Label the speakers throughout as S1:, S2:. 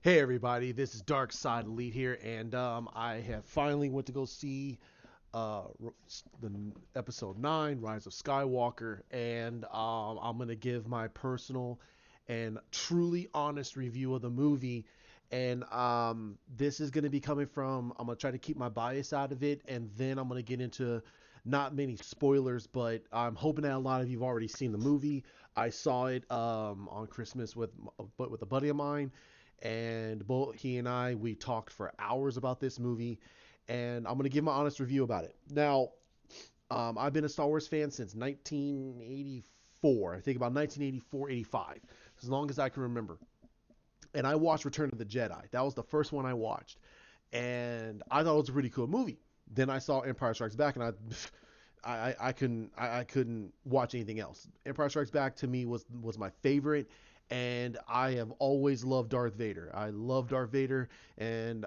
S1: Hey everybody, this is Dark Side Elite here, and I have finally went to go see the episode 9, Rise of Skywalker, and I'm gonna give my personal and truly honest review of the movie. And this is gonna be coming from, I'm gonna try to keep my bias out of it, and then I'm gonna get into not many spoilers, but I'm hoping that a lot of you've already seen the movie. I saw it on Christmas with a buddy of mine, and both he and we talked for hours about this movie, and I'm gonna give my honest review about it. Now, I've been a Star Wars fan since 1984. I think about 1984, 85, as long as I can remember. And I watched Return of the Jedi. That was the first one I watched, and I thought it was a pretty cool movie. Then I saw Empire Strikes Back, and I couldn't watch anything else. Empire Strikes Back to me was my favorite, and I have always loved Darth Vader. I love Darth Vader, and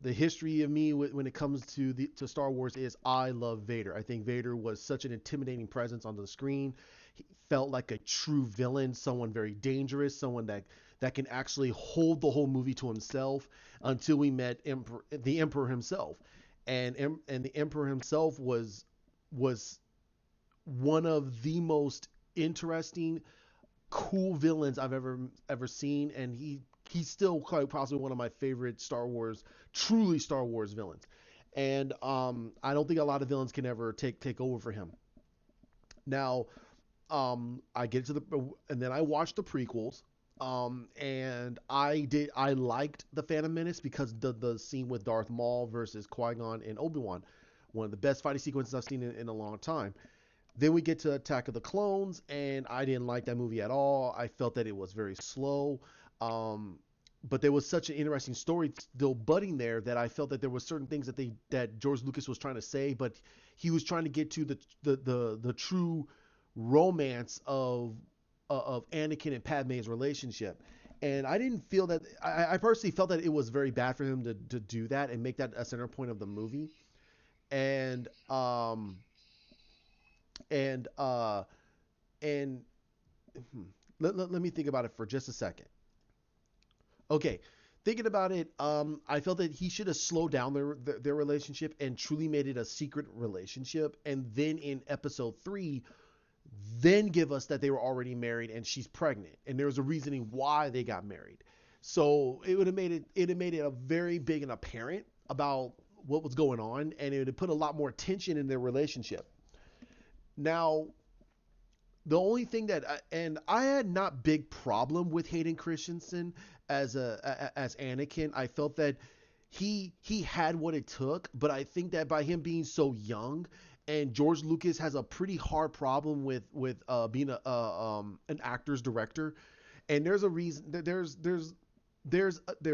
S1: the history of me when it comes to Star Wars is I love Vader. I think Vader was such an intimidating presence on the screen. He felt like a true villain, someone very dangerous, someone that can actually hold the whole movie to himself until we met the Emperor himself. And the Emperor himself was one of the most interesting, cool villains I've ever seen, and he's still quite possibly one of my favorite truly Star Wars villains. And I don't think a lot of villains can ever take over for him. Now, I get to and then I watched the prequels. And I liked the Phantom Menace because the scene with Darth Maul versus Qui-Gon and Obi-Wan, one of the best fighting sequences I've seen in a long time. Then we get to Attack of the Clones, and I didn't like that movie at all. I felt that it was very slow. But there was such an interesting story still budding there that I felt that there were certain things that George Lucas was trying to say, but he was trying to get to the true romance of Anakin and Padme's relationship. And I didn't feel that. I personally felt that it was very bad for him to do that and make that a center point of the movie. And and uh and hmm, let me think about it for just a second. Okay, thinking about it, I felt that he should have slowed down their relationship and truly made it a secret relationship, and then in episode 3, then give us that they were already married and she's pregnant, and there was a reasoning why they got married. So it would have made it a very big and apparent about what was going on, and it would have put a lot more tension in their relationship. Now, the only thing and I had not big problem with Hayden Christensen as Anakin. I felt that he had what it took, but I think that by him being so young, and George Lucas has a pretty hard problem with being an actor's director, and there's a reason. There's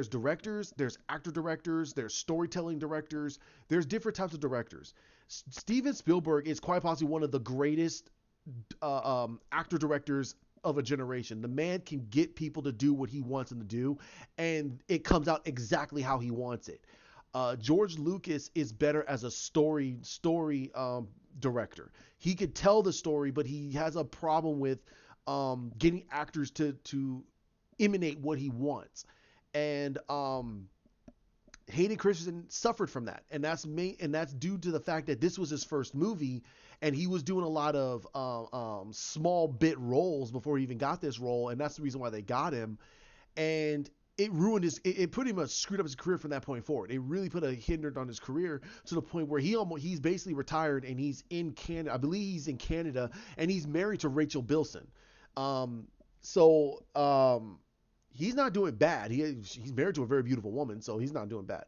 S1: directors, there's actor directors, there's storytelling directors, there's different types of directors. Steven Spielberg is quite possibly one of the greatest actor directors of a generation. The man can get people to do what he wants them to do, and it comes out exactly how he wants it. George Lucas is better as a story director. He could tell the story, but he has a problem with getting actors to emanate what he wants. And Hayden Christensen suffered from that, and that's due to the fact that this was his first movie, and he was doing a lot of small bit roles before he even got this role, and that's the reason why they got him. And it ruined it pretty much screwed up his career from that point forward. It really put a hinder on his career to the point where he's basically retired, and he's in Canada. I believe he's in Canada, and he's married to Rachel Bilson. Um, so he's not doing bad. He's married to a very beautiful woman, so he's not doing bad.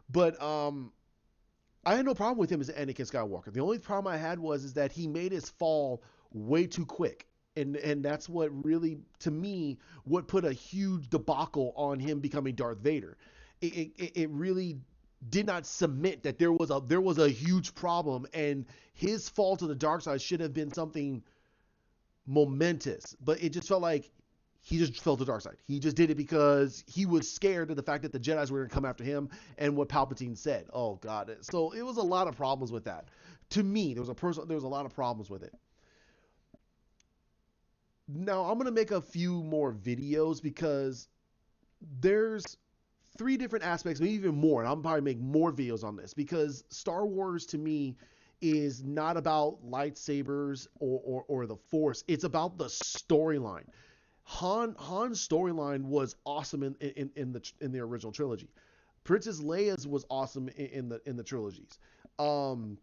S1: But I had no problem with him as Anakin Skywalker. The only problem I had was is that he made his fall way too quick. And that's what really, to me, what put a huge debacle on him becoming Darth Vader. It really did not cement that there was a huge problem, and his fall to the dark side should have been something momentous. But it just felt like he just fell to the dark side. He just did it because he was scared of the fact that the Jedi's were going to come after him and what Palpatine said. Oh God! So it was a lot of problems with that. To me, there was a lot of problems with it. Now I'm gonna make a few more videos because there's three different aspects, maybe even more, and I'll probably make more videos on this because Star Wars to me is not about lightsabers or the Force. It's about the storyline. Han's storyline was awesome in the original trilogy. Princess Leia's was awesome in the trilogies. Um,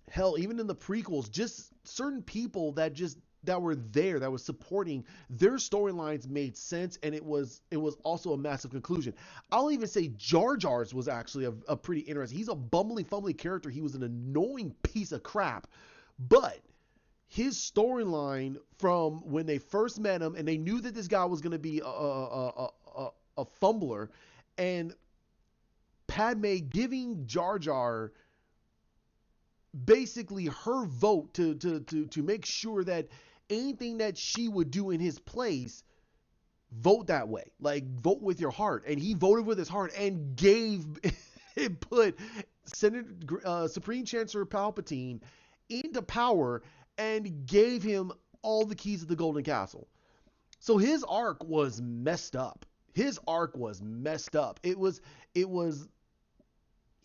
S1: Hell, even in the prequels, just certain people that were there that was supporting their storylines made sense, and it was also a massive conclusion. I'll even say Jar Jar's was actually a pretty interesting. He's a bumbling fumbly character. He was an annoying piece of crap, but his storyline from when they first met him and they knew that this guy was going to be a fumbler, and Padme giving Jar Jar basically her vote to make sure that anything that she would do in his place, vote that way, like vote with your heart. And he voted with his heart and gave and put Supreme Chancellor Palpatine into power and gave him all the keys to the Golden Castle. So his arc was messed up. His arc was messed up. It was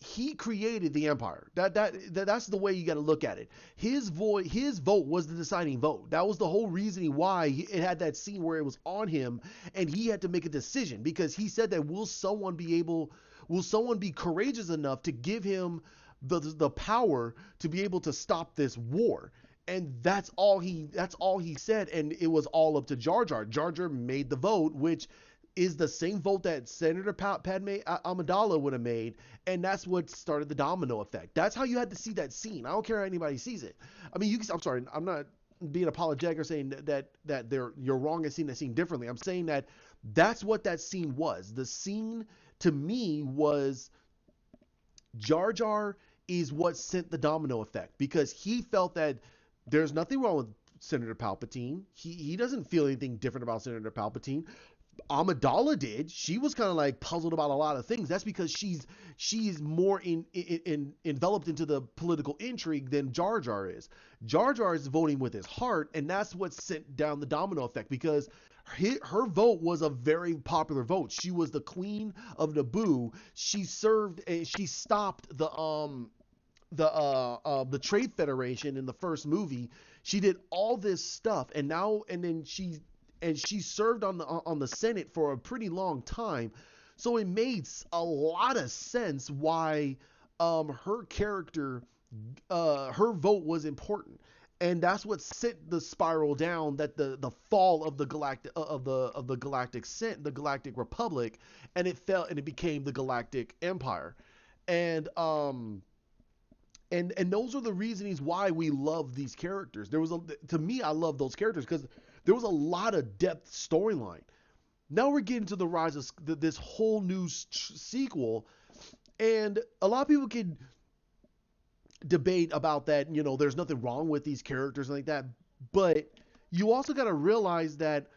S1: he created the empire. That's the way you got to look at it. His vote was the deciding vote. That was the whole reasoning why it had that scene where it was on him, and he had to make a decision because he said that will someone be courageous enough to give him the power to be able to stop this war? And that's all he said, and it was all up to Jar Jar. Jar Jar made the vote, which is the same vote that Senator Padme Amidala would have made, and that's what started the domino effect. That's how you had to see that scene. I don't care how anybody sees it. I mean, I'm sorry, I'm not being apologetic or saying that you're wrong and seeing that scene differently. I'm saying that that's what that scene was. The scene to me was Jar Jar is what sent the domino effect because he felt that there's nothing wrong with Senator Palpatine. He doesn't feel anything different about Senator Palpatine. Amidala did. She was kind of like puzzled about a lot of things. That's because she's more enveloped into the political intrigue than Jar Jar is. Jar Jar is voting with his heart, and that's what sent down the domino effect because her vote was a very popular vote. She was the queen of Naboo. She served and she stopped the Trade Federation in the first movie. She did all this stuff, and then she served on the Senate for a pretty long time. So it made a lot of sense why her character, her vote was important. And that's what sent the spiral down that the fall of the Galactic Republic, and it fell and it became the Galactic Empire. And and those are the reasons why we love these characters. To me, I love those characters because there was a lot of depth storyline. Now we're getting to the rise of this whole new sequel, and a lot of people can debate about that. There's nothing wrong with these characters like that, but you also got to realize that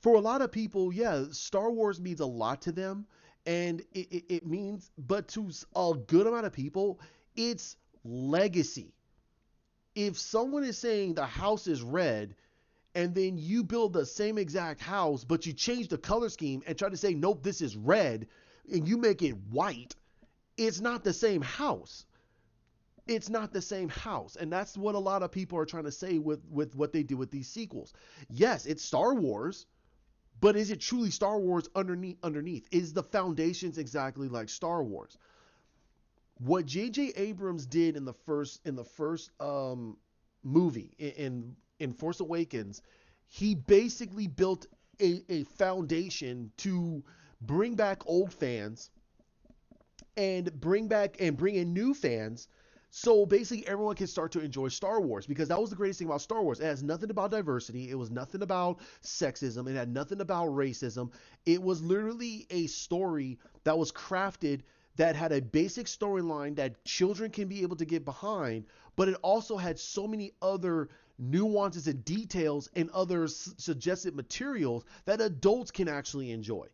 S1: for a lot of people, yeah, Star Wars means a lot to them, and it means, but to a good amount of people, it's legacy. If someone is saying the house is red, and then you build the same exact house, but you change the color scheme and try to say, nope, this is red, and you make it white, it's not the same house. It's not the same house. And that's what a lot of people are trying to say with what they do with these sequels. Yes, it's Star Wars, but is it truly Star Wars underneath? Is the foundations exactly like Star Wars? What J.J. Abrams did in the first movie in Force Awakens, he basically built a foundation to bring back old fans and bring in new fans. So basically everyone can start to enjoy Star Wars, because that was the greatest thing about Star Wars. It has nothing about diversity. It was nothing about sexism. It had nothing about racism. It was literally a story that was crafted that had a basic storyline that children can be able to get behind, but it also had so many other nuances and details and other suggested materials that adults can actually enjoy.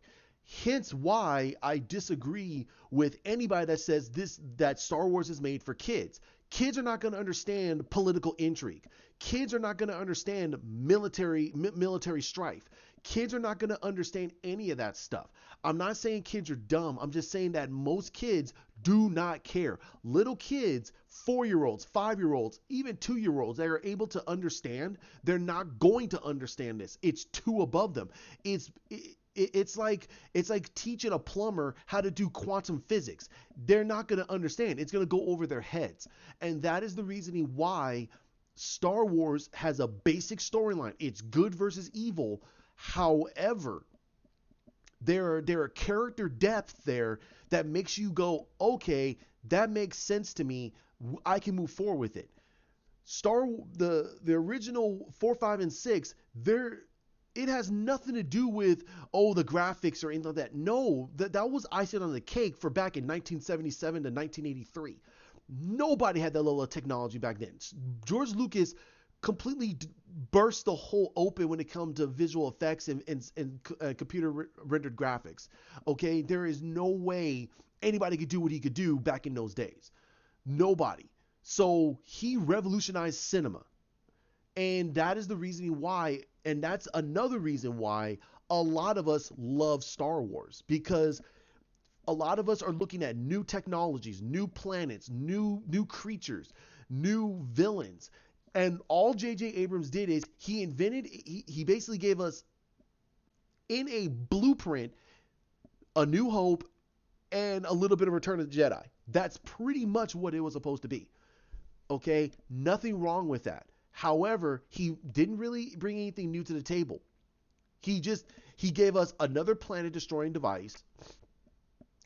S1: Hence why I disagree with anybody that says that Star Wars is made for kids. Kids are not going to understand political intrigue. Kids are not going to understand military strife. Kids are not going to understand any of that stuff. I'm not saying kids are dumb. I'm just saying that most kids do not care. Little kids, 4-year olds, 5-year olds, even 2-year olds that are able to understand, they're not going to understand this. It's too above them. It's it's like teaching a plumber how to do quantum physics. They're not going to understand. It's going to go over their heads. And that is the reasoning why Star Wars has a basic storyline. It's good versus evil. However, there are character depth there that makes you go, okay, that makes sense to me. I can move forward with it. The original 4, 5, and 6, it has nothing to do with the graphics or anything like that. No, that was icing on the cake for back in 1977 to 1983. Nobody had that level of technology back then. George Lucas completely burst the hole open when it comes to visual effects and computer rendered graphics. Okay, there is no way anybody could do what he could do back in those days. Nobody. So he revolutionized cinema. And that is the reason why, and that's another reason why a lot of us love Star Wars, because a lot of us are looking at new technologies, new planets, new creatures, new villains. And all J.J. Abrams did is he basically gave us in a blueprint A New Hope and a little bit of Return of the Jedi. That's pretty much what it was supposed to be. Okay? Nothing wrong with that. However, he didn't really bring anything new to the table. He gave us another planet destroying device.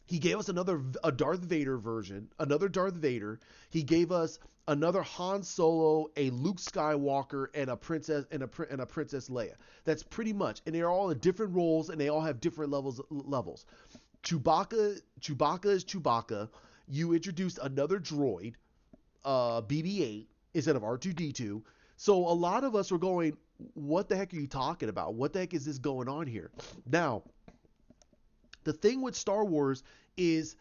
S1: He gave us a Darth Vader version, another Darth Vader. He gave us another Han Solo, a Luke Skywalker, and a princess Leia. That's pretty much, and they're all in different roles, and they all have different levels. Chewbacca is Chewbacca. You introduced another droid, BB-8 instead of R2-D2. So a lot of us were going, what the heck are you talking about? What the heck is this going on here? Now, the thing with Star Wars is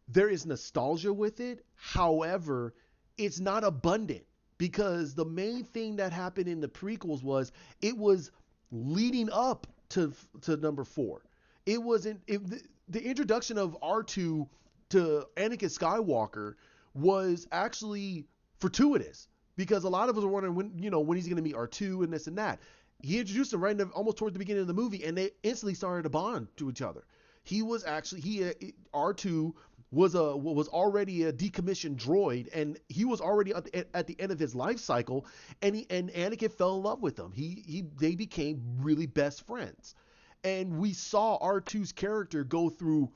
S1: there is nostalgia with it. However, it's not abundant, because the main thing that happened in the prequels was it was leading up to number 4. It wasn't the introduction of R2 to Anakin Skywalker was actually fortuitous, because a lot of us were wondering when he's going to meet R2 and this and that. He introduced him almost towards the beginning of the movie, and they instantly started to bond to each other. R2 was already a decommissioned droid, and he was already at the end of his life cycle, and Anakin fell in love with him. They became really best friends, and we saw R2's character go through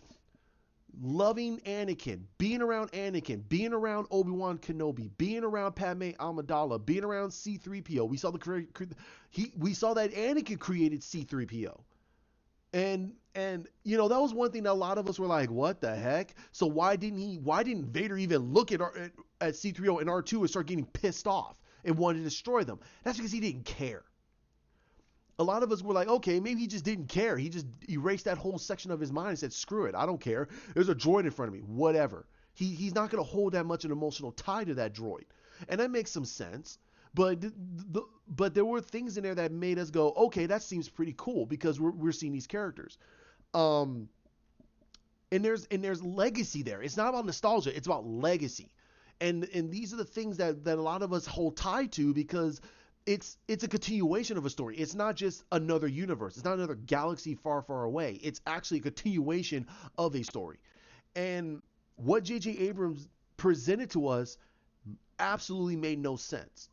S1: loving Anakin, being around Obi-Wan Kenobi, being around Padme Amidala, being around C-3PO. We saw we saw that Anakin created C-3PO. And that was one thing that a lot of us were like, what the heck? So why didn't Vader even look at C-3PO and R2 and start getting pissed off and wanted to destroy them? That's because he didn't care. A lot of us were like, okay, maybe he just didn't care. He just erased that whole section of his mind and said, screw it, I don't care. There's a droid in front of me, whatever. He's not going to hold that much an emotional tie to that droid. And that makes some sense. But there were things in there that made us go, okay, that seems pretty cool, because we're seeing these characters. And there's legacy there. It's not about nostalgia, it's about legacy. And these are the things that a lot of us hold tied to, because it's a continuation of a story. It's not just another universe. It's not another galaxy far, far away. It's actually a continuation of a story. And what J.J. Abrams presented to us absolutely made no sense.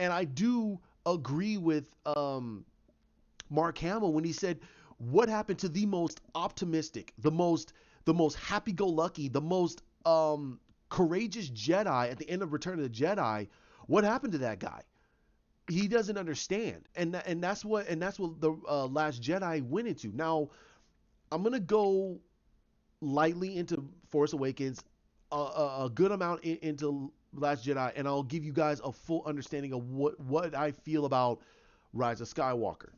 S1: And I do agree with Mark Hamill when he said, what happened to the most optimistic, the most happy-go-lucky, the most courageous Jedi at the end of Return of the Jedi? What happened to that guy? He doesn't understand, and that's what the Last Jedi went into. Now, I'm gonna go lightly into Force Awakens, a good amount into Last Jedi, and I'll give you guys a full understanding of what I feel about Rise of Skywalker.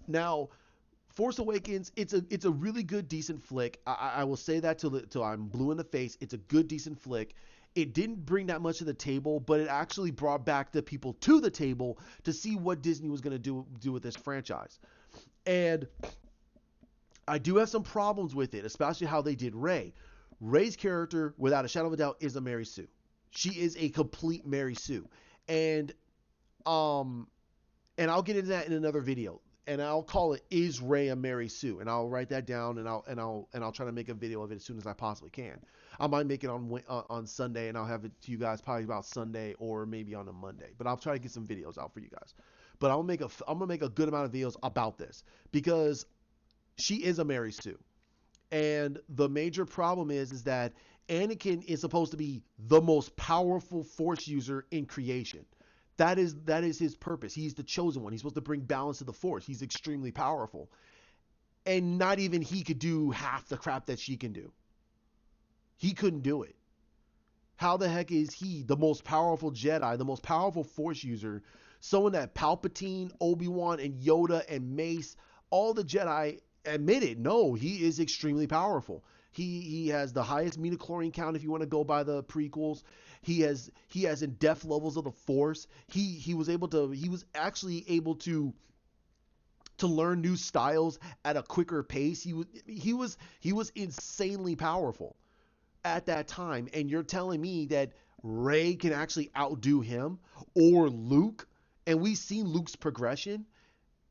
S1: Now, Force Awakens, it's a really good, decent flick. I will say that till I'm blue in the face. It's a good, decent flick. It didn't bring that much to the table, but it actually brought back the people to the table to see what Disney was going to do with this franchise. And I do have some problems with it, especially how they did Rey. Rey's character, without a shadow of a doubt, is a Mary Sue. She is a complete Mary Sue. And um and I'll get into that in another video. And I'll call it "Is Rey a Mary Sue?" And I'll write that down, and I'll try to make a video of it as soon as I possibly can. I might make it on Sunday, and I'll have it to you guys probably about Sunday or maybe on a Monday. But I'll try to get some videos out for you guys. But I'm gonna make a good amount of videos about this because she is a Mary Sue. And the major problem is that Anakin is supposed to be the most powerful Force user in creation. That is his purpose. He's the chosen one. He's supposed to bring balance to the Force. He's extremely powerful. And not even he could do half the crap that she can do. He couldn't do it. How the heck is he the most powerful Jedi, the most powerful Force user, someone that Palpatine, Obi-Wan, and Yoda and Mace, all the Jedi admitted, no, he is extremely powerful. He has the highest midichlorian count if you want to go by the prequels. He has in depth levels of the Force. He was actually able to learn new styles at a quicker pace. He was insanely powerful at that time. And you're telling me that Rey can actually outdo him or Luke? And we've seen Luke's progression.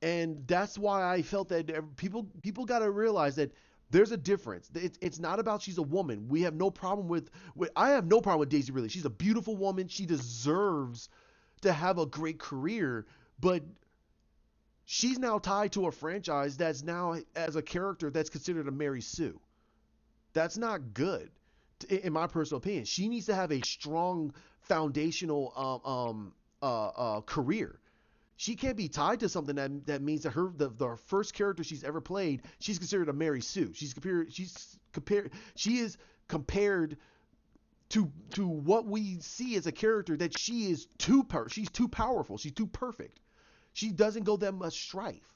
S1: And that's why I felt that people got to realize that there's a difference. It's not about she's a woman. We have no problem with I have no problem with Daisy Ridley. She's a beautiful woman. She deserves to have a great career, but she's now tied to a franchise that's now as a character that's considered a Mary Sue. That's not good, in my personal opinion. She needs to have a strong foundational career. She can't be tied to something that means that the first character she's ever played, she's considered a Mary Sue. She is compared to what we see as a character that she's too powerful. She's too perfect. She doesn't go that much strife.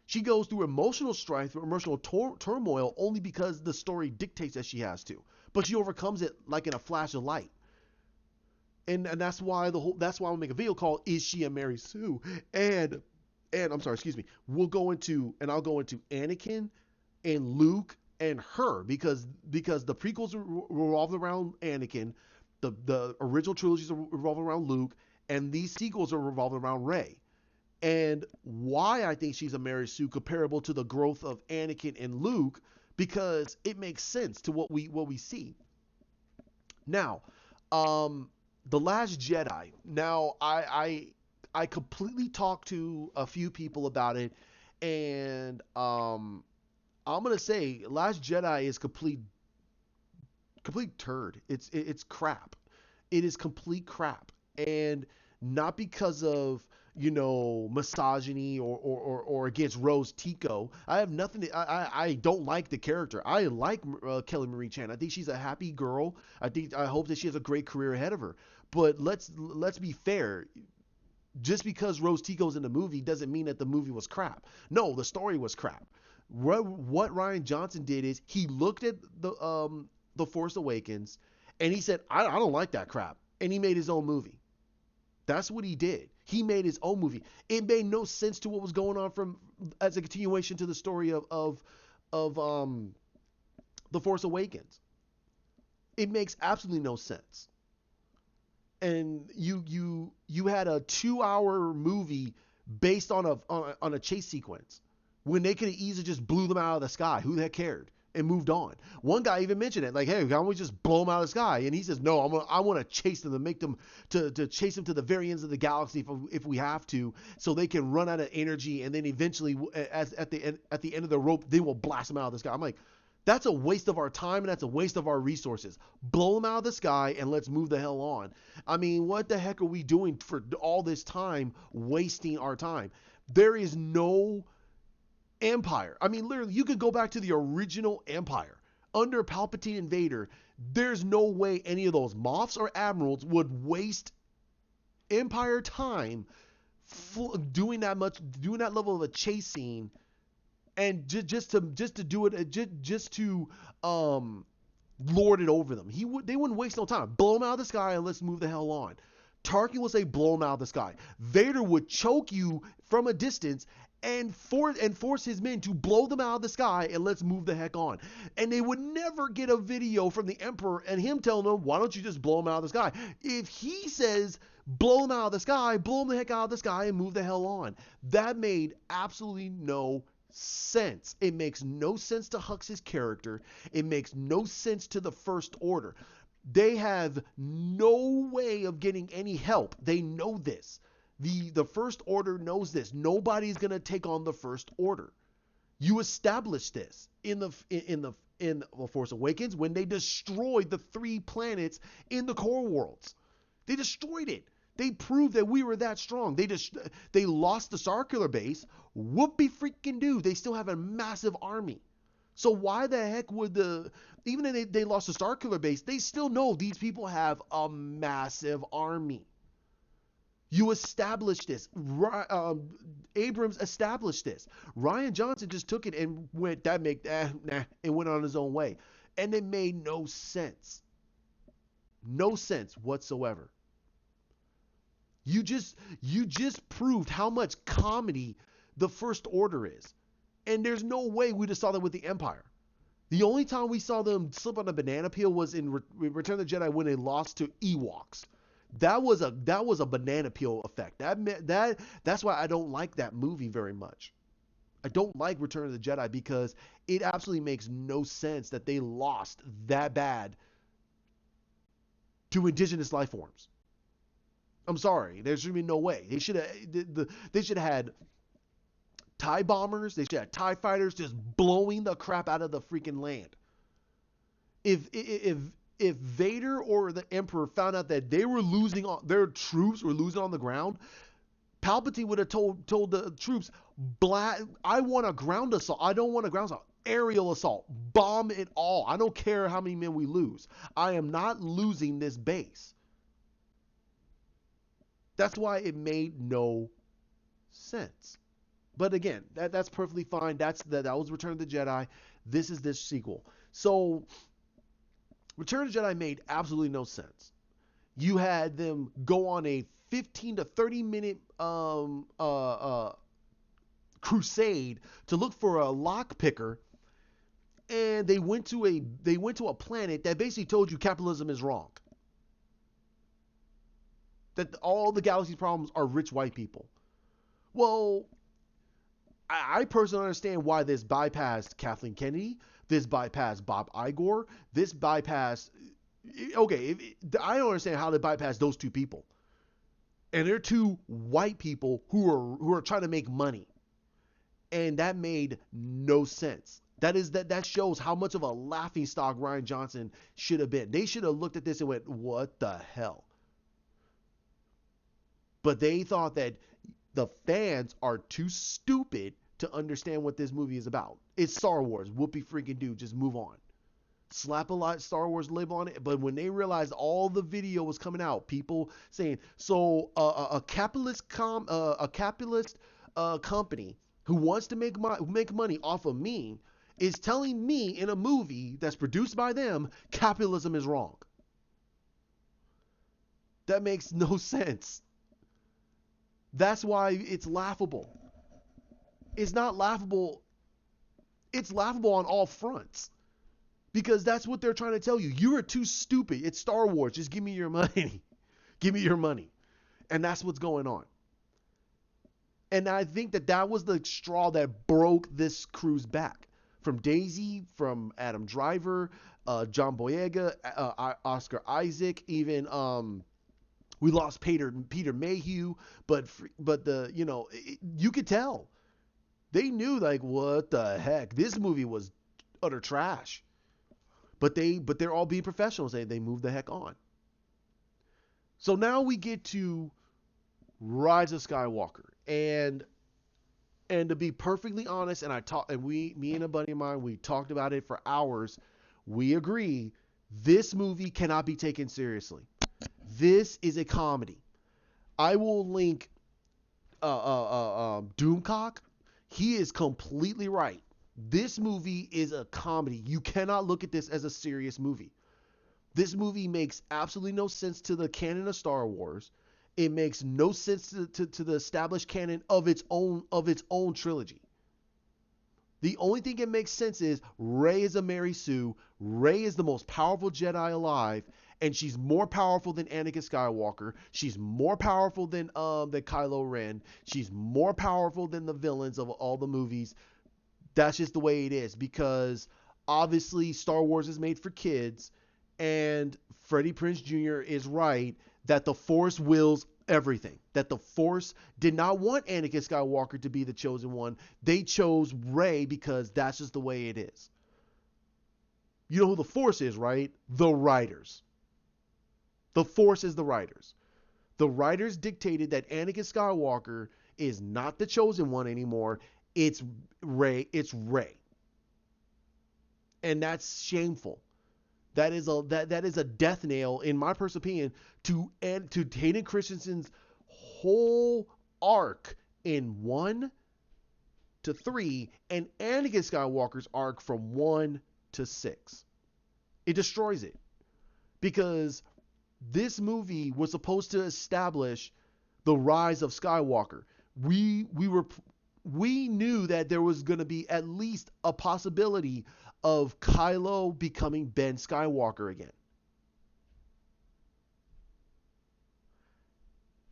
S1: She goes through emotional strife, emotional turmoil only because the story dictates that she has to. But she overcomes it like in a flash of light. And that's why I'll make a video called "Is She a Mary Sue?" And I'm sorry, excuse me. I'll go into Anakin and Luke and her because the prequels revolve around Anakin, the original trilogies revolve around Luke, and these sequels are revolving around Rey. And why I think she's a Mary Sue comparable to the growth of Anakin and Luke, because it makes sense to what we see. Now, The Last Jedi. Now, I completely talked to a few people about it, and I'm gonna say Last Jedi is complete turd. It's crap. It is complete crap, and not because of misogyny or against Rose Tico. I have nothing to, I don't like the character. I like Kelly Marie Chan. I think she's a happy girl. I hope that she has a great career ahead of her. But let's be fair. Just because Rose Tico's in the movie doesn't mean that the movie was crap. No, the story was crap. What Rian Johnson did is he looked at the Force Awakens and he said, I don't like that crap, and he made his own movie. That's what he did. He made his own movie. It made no sense to what was going on from as a continuation to the story of the Force Awakens. It makes absolutely no sense. And you had a 2-hour movie based on a chase sequence when they could have easily just blew them out of the sky. Who the heck cared? And moved on. One guy even mentioned it, like, "Hey, why don't we just blow them out of the sky?" And he says, "No, I want to chase them, to make them to chase them to the very ends of the galaxy if we have to, so they can run out of energy, and then eventually, at the end of the rope, they will blast them out of the sky." I'm like, that's a waste of our time and that's a waste of our resources. Blow them out of the sky and let's move the hell on. I mean, what the heck are we doing for all this time, wasting our time? There is no Empire. I mean, literally, you could go back to the original Empire. Under Palpatine and Vader, there's no way any of those Moffs or Admirals would waste Empire time doing that level of a chase scene, and just to do it, just to lord it over them. They wouldn't waste no time. Blow him out of the sky and let's move the hell on. Tarkin would say, blow him out of the sky. Vader would choke you from a distance and force his men to blow them out of the sky and let's move the heck on. And they would never get a video from the Emperor and him telling them, why don't you just blow him out of the sky? If he says, blow him out of the sky, blow him the heck out of the sky and move the hell on. That made absolutely no sense. It makes no sense to Hux's character. It makes no sense to the First Order. They have no way of getting any help. They know this. The First Order knows this. Nobody's gonna take on the First Order. You established this in Force Awakens when they destroyed the 3 planets in the core worlds. They destroyed it. They proved that we were that strong. They lost the Starkiller base. Whoopie freaking do. They still have a massive army. So why the heck would even if they lost the Starkiller base, they still know these people have a massive army. You established this. Abrams established this. Rian Johnson just took it and went, and went on his own way. And it made no sense. No sense whatsoever. You just proved how much comedy the First Order is. And there's no way we just saw that with the Empire. The only time we saw them slip on a banana peel was in Return of the Jedi when they lost to Ewoks. That was a banana peel effect. That's why I don't like that movie very much. I don't like Return of the Jedi because it absolutely makes no sense that they lost that bad to indigenous life forms. I'm sorry. There should be no way. They should have had TIE bombers. They should have TIE fighters just blowing the crap out of the freaking land. If Vader or the Emperor found out that they were losing, their troops were losing on the ground, Palpatine would have told the troops, I want a ground assault. I don't want a ground assault. Aerial assault. Bomb it all. I don't care how many men we lose. I am not losing this base. That's why it made no sense. But again, that's perfectly fine. That was Return of the Jedi. This is this sequel. So Return of the Jedi made absolutely no sense. You had them go on a 15 to 30 minute crusade to look for a lock picker, and they went to a planet that basically told you capitalism is wrong. That all the galaxy's problems are rich white people. Well, I personally understand why this bypassed Kathleen Kennedy. This bypassed Bob Iger. This bypassed. Okay, I don't understand how they bypassed those 2 people. And they're 2 white people who are trying to make money, and that made no sense. That shows how much of a laughingstock Rian Johnson should have been. They should have looked at this and went, "What the hell?" But they thought that the fans are too stupid to understand what this movie is about. It's Star Wars. Whoopie freaking do. Just move on. Slap a Star Wars label on it. But when they realized all the video was coming out, people saying, so a capitalist company who wants to make money off of me is telling me in a movie that's produced by them, capitalism is wrong. That makes no sense. That's why it's laughable. It's not laughable. It's laughable on all fronts. Because that's what they're trying to tell you. You are too stupid. It's Star Wars. Just give me your money. Give me your money. And that's what's going on. And I think that was the straw that broke this crew's back. From Daisy, from Adam Driver, John Boyega, Oscar Isaac, even we lost Peter Mayhew, but you could tell they knew, like, what the heck, this movie was utter trash. But they're all being professionals. They moved the heck on. So now we get to Rise of Skywalker, and to be perfectly honest, me and a buddy of mine, we talked about it for hours. We agree, this movie cannot be taken seriously. This is a comedy. I will link Doomcock. He is completely right. This movie is a comedy. You cannot look at this as a serious movie. This movie makes absolutely no sense to the canon of Star Wars. It makes no sense to the established canon of its own trilogy. The only thing that makes sense is Rey is a Mary Sue. Rey is the most powerful Jedi alive, and she's more powerful than Anakin Skywalker. She's more powerful than Kylo Ren. She's more powerful than the villains of all the movies. That's just the way it is because obviously Star Wars is made for kids, and Freddie Prinze Jr. is right that the Force wills everything. That the Force did not want Anakin Skywalker to be the chosen one. They chose Rey because that's just the way it is. You know who the Force is, right? The writers. The Force is the writers. The writers dictated that Anakin Skywalker is not the chosen one anymore. It's Rey. It's Rey. And that's shameful. That is a death nail, in my personal opinion, to Hayden Christensen's whole arc in 1 to 3 and Anakin Skywalker's arc from 1 to 6. It destroys it because this movie was supposed to establish the rise of Skywalker. We knew that there was going to be at least a possibility of Kylo becoming Ben Skywalker again.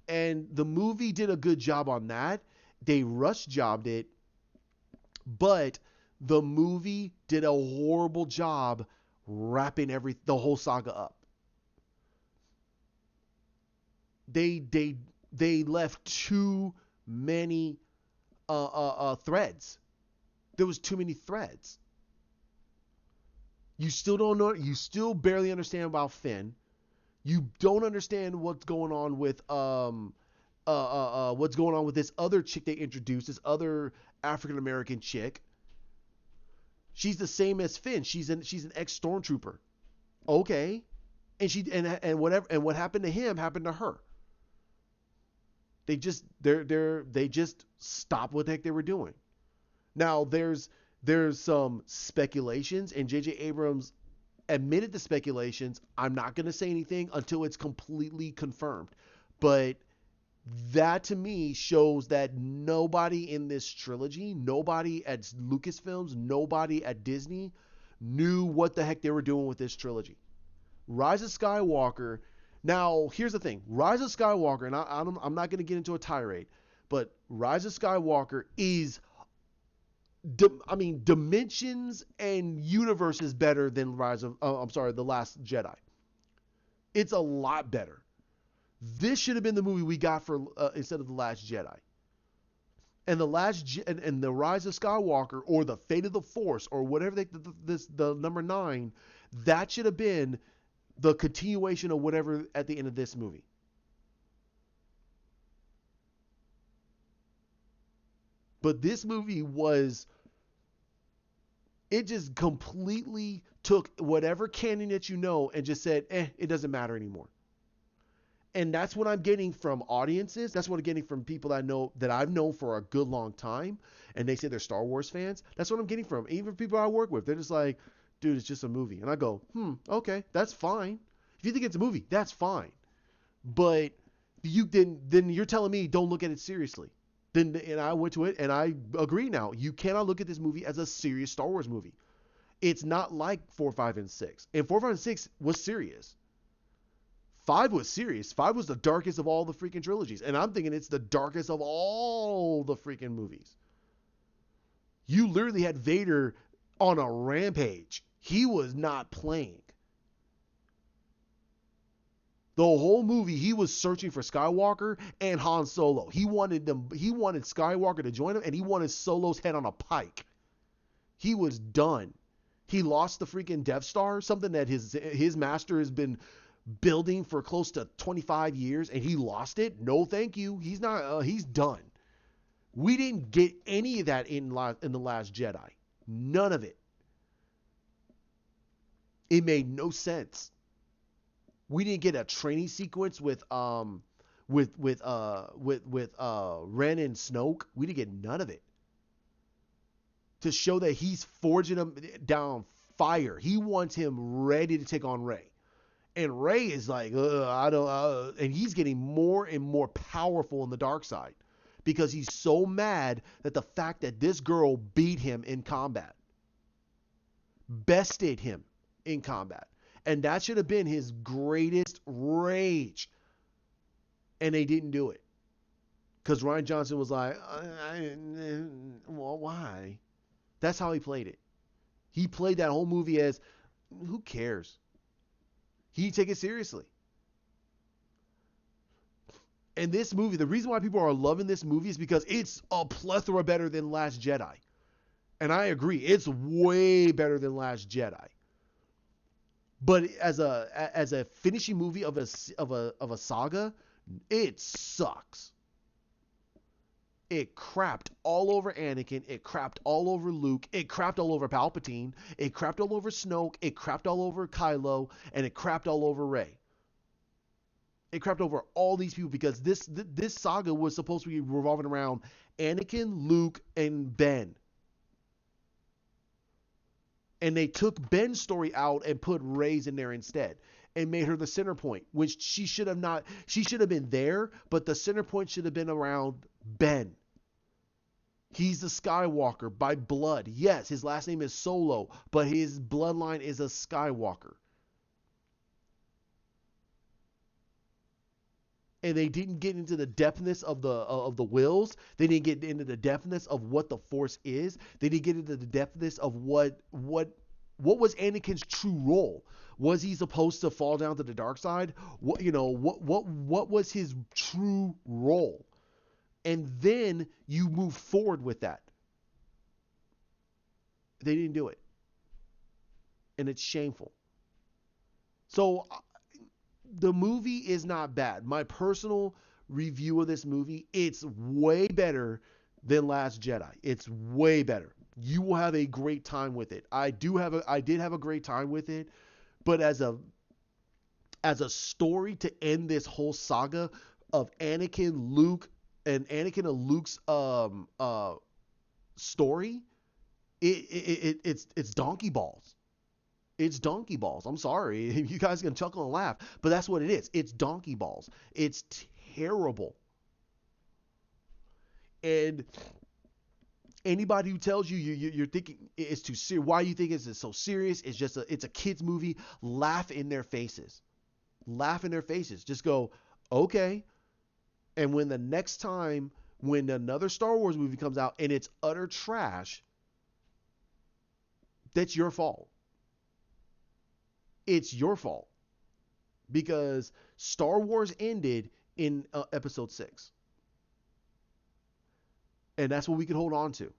S1: And the movie did a good job on that. They rush jobbed it, but the movie did a horrible job wrapping the whole saga up. They left too many threads. There was too many threads. You still don't know. You still barely understand about Finn. You don't understand what's going on with this other chick they introduced, this other African American chick. She's the same as Finn. She's an ex stormtrooper. Okay, and what happened to him happened to her. They just stopped what the heck they were doing. Now there's some speculations, and J.J. Abrams admitted the speculations. I'm not going to say anything until it's completely confirmed. But that to me shows that nobody in this trilogy, nobody at Lucasfilms, nobody at Disney knew what the heck they were doing with this trilogy. Rise of Skywalker. Now, here's the thing. Rise of Skywalker, and I'm not going to get into a tirade, but Rise of Skywalker is dimensions and universes better than The Last Jedi. It's a lot better. This should have been the movie we got for instead of The Last Jedi. And the Rise of Skywalker, or the Fate of the Force, or whatever the number 9, that should have been the continuation of whatever at the end of this movie. But this movie it just completely took whatever canon that you know and just said, it doesn't matter anymore. And that's what I'm getting from audiences. That's what I'm getting from people that I've known for a good long time. And they say they're Star Wars fans. That's what I'm getting from even people I work with. They're just like, dude, it's just a movie. And I go, okay, that's fine. If you think it's a movie, that's fine. But then you're telling me don't look at it seriously. And I went to it and I agree now. You cannot look at this movie as a serious Star Wars movie. It's not like 4, 5, and 6. And 4, 5, and 6 was serious. 5 was serious. 5 was the darkest of all the freaking trilogies. And I'm thinking it's the darkest of all the freaking movies. You literally had Vader on a rampage. He was not playing. The whole movie, he was searching for Skywalker and Han Solo. He wanted Skywalker to join him, and he wanted Solo's head on a pike. He was done. He lost the freaking Death Star, something that his master has been building for close to 25 years, and he lost it. No, thank you. He's not. He's done. We didn't get any of that in The Last Jedi. None of it. It made no sense. We didn't get a training sequence with Ren and Snoke. We didn't get none of it. to show that he's forging him down fire. He wants him ready to take on Rey. And Rey is like, I don't, and he's getting more and more powerful in the dark side because he's so mad that the fact that this girl beat him in combat, bested him in combat. And that should have been his greatest rage. And they didn't do it. Because Rian Johnson was like, well, why? That's how he played it. He played that whole movie as, who cares? He didn't take it seriously. And this movie, the reason why people are loving this movie is because it's a plethora better than Last Jedi. And I agree, it's way better than Last Jedi. But as a finishing movie of a saga, it sucks. It crapped all over Anakin. It crapped all over Luke. It crapped all over Palpatine. It crapped all over Snoke. It crapped all over Kylo. And it crapped all over Rey. It crapped over all these people because this saga was supposed to be revolving around Anakin, Luke, and Ben. And they took Ben's story out and put Rey's in there instead and made her the center point, which she should have been there, but the center point should have been around Ben. He's the Skywalker by blood. Yes, his last name is Solo, but his bloodline is a Skywalker. And they didn't get into the depthness of the wills. They didn't get into the depthness of what the Force is. They didn't get into the depthness of what was Anakin's true role. Was he supposed to fall down to the dark side? What was his true role? And then you move forward with that. They didn't do it. And it's shameful. So the movie is not bad. My personal review of this movie, it's way better than Last Jedi. It's way better. You will have a great time with it. I did have a great time with it, but as a story to end this whole saga of Anakin and Luke's story, it's donkey balls. It's donkey balls. I'm sorry. You guys can chuckle and laugh, but that's what it is. It's donkey balls. It's terrible. And anybody who tells you you're thinking it's too serious, why you think it's so serious? It's a kids movie. Laugh in their faces. Laugh in their faces. Just go, okay. And when the next time when another Star Wars movie comes out and it's utter trash, that's your fault. It's your fault. Because Star Wars ended in episode 6. And that's what we can hold on to.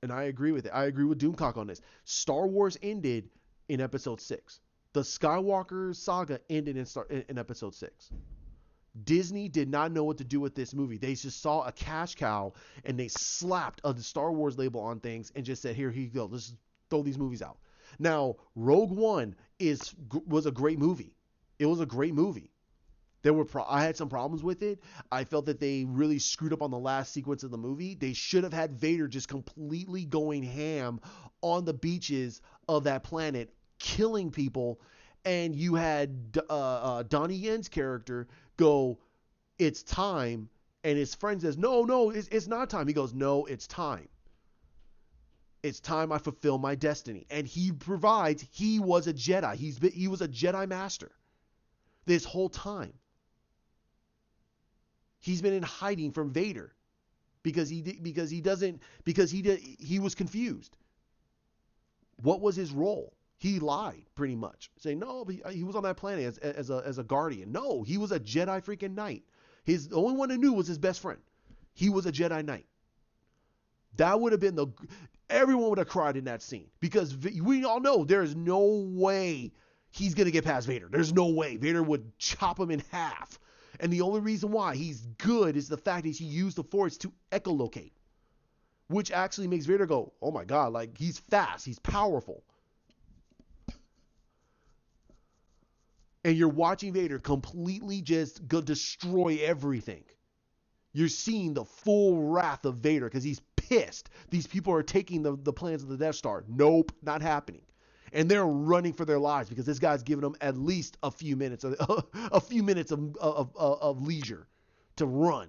S1: And I agree with it. I agree with Doomcock on this. Star Wars ended in episode 6. The Skywalker saga ended in episode 6. Disney did not know what to do with this movie. They just saw a cash cow and they slapped the Star Wars label on things and just said, here you go. Let's throw these movies out. Now, Rogue One was a great movie. It was a great movie. I had some problems with it. I felt that they really screwed up on the last sequence of the movie. They should have had Vader just completely going ham on the beaches of that planet, killing people. And you had Donnie Yen's character go, it's time. And his friend says, no, it's not time. He goes, no, it's time. It's time I fulfill my destiny. And he provides, he was a Jedi. He was a Jedi master this whole time. He's been in hiding from Vader because he was confused. What was his role? He lied pretty much, saying no, but he was on that planet as a guardian. No, he was a Jedi freaking Knight. The only one who knew was his best friend. He was a Jedi Knight. That would have been everyone would have cried in that scene because we all know there's no way he's gonna get past Vader. There's no way. Vader would chop him in half. And the only reason why he's good is the fact that he used the Force to echolocate, which actually makes Vader go, oh my God, like he's fast, he's powerful. And you're watching Vader completely just go destroy everything. You're seeing the full wrath of Vader because he's pissed. These people are taking the plans of the Death Star. Nope, not happening. And they're running for their lives because this guy's giving them at least a few minutes, of leisure to run.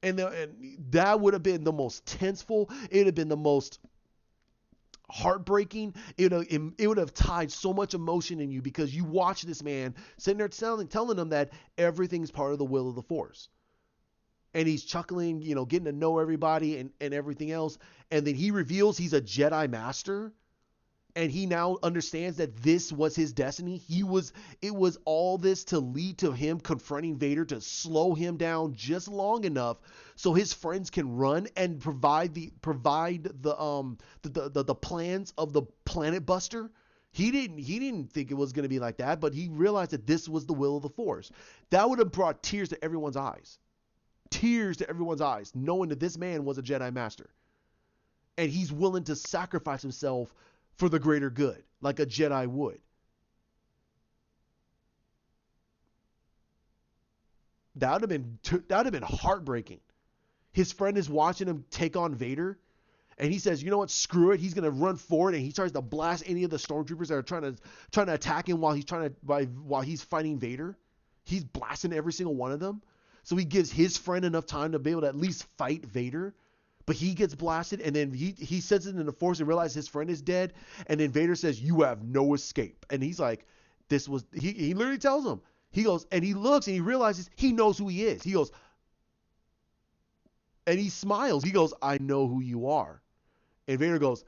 S1: And that would have been the most tenseful. It would have been the most heartbreaking. It would have tied so much emotion in you because you watch this man sitting there telling them that everything's part of the will of the Force. And he's chuckling, getting to know everybody and everything else. And then he reveals he's a Jedi Master. And he now understands that this was his destiny. It was all this to lead to him confronting Vader to slow him down just long enough so his friends can run and provide the plans of the Planet Buster. He didn't think it was going to be like that, but he realized that this was the will of the Force. That would have brought tears to everyone's eyes. Tears to everyone's eyes, knowing that this man was a Jedi Master. And he's willing to sacrifice himself for the greater good, like a Jedi would. That would have been heartbreaking. His friend is watching him take on Vader, and he says, "You know what? Screw it." He's gonna run forward, and he tries to blast any of the stormtroopers that are trying to attack him while he's fighting Vader. He's blasting every single one of them. So he gives his friend enough time to be able to at least fight Vader. But he gets blasted, and then he sends it in the Force and realizes his friend is dead. And then Vader says, "You have no escape." And he's like, he literally tells him. He goes, and he looks, and he realizes he knows who he is. He goes, and he smiles. He goes, "I know who you are." And Vader goes,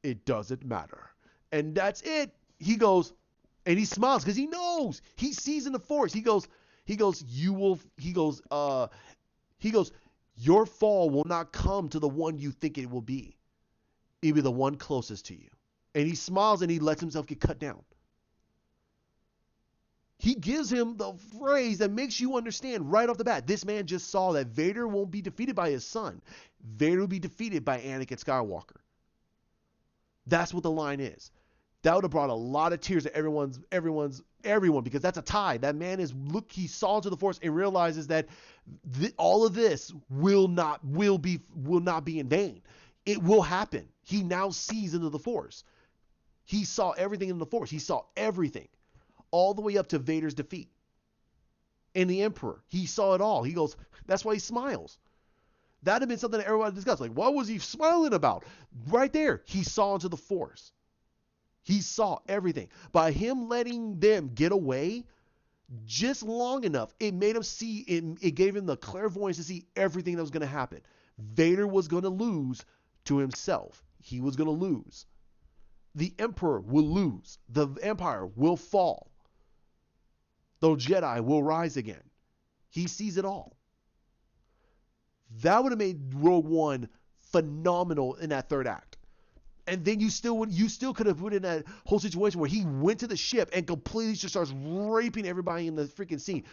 S1: "It doesn't matter." And that's it. He goes, and he smiles because he knows. He sees in the Force. He goes, "Your fall will not come to the one you think it will be. It'll be the one closest to you." And he smiles and he lets himself get cut down. He gives him the phrase that makes you understand right off the bat. This man just saw that Vader won't be defeated by his son. Vader will be defeated by Anakin Skywalker. That's what the line is. That would have brought a lot of tears to everyone because that's a tie. That man he saw into the Force and realizes that all of this will not be in vain. It will happen. He now sees into the Force. He saw everything in the Force. He saw everything all the way up to Vader's defeat. And the Emperor, he saw it all. He goes, that's why he smiles. That'd have been something that everybody discussed. Like, what was he smiling about? Right there, he saw into the Force. He saw everything. By him letting them get away just long enough, it made him see, it gave him the clairvoyance to see everything that was going to happen. Vader was going to lose to himself. He was going to lose. The Emperor will lose. The Empire will fall. The Jedi will rise again. He sees it all. That would have made Rogue One phenomenal in that third act. And then you still could have put in that whole situation where he went to the ship and completely just starts raping everybody in the freaking scene.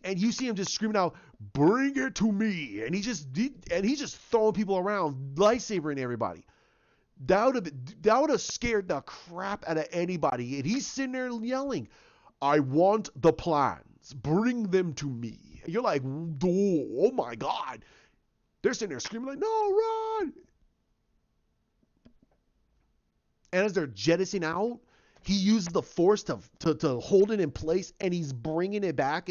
S1: And you see him just screaming out, "Bring it to me!" And he's just throwing people around, lightsabering everybody. That would have scared the crap out of anybody. And he's sitting there yelling, "I want the plans. Bring them to me." And you're like, oh my God. They're sitting there screaming like, "No, run!" And as they're jettisoning out, he uses the Force to hold it in place, and he's bringing it back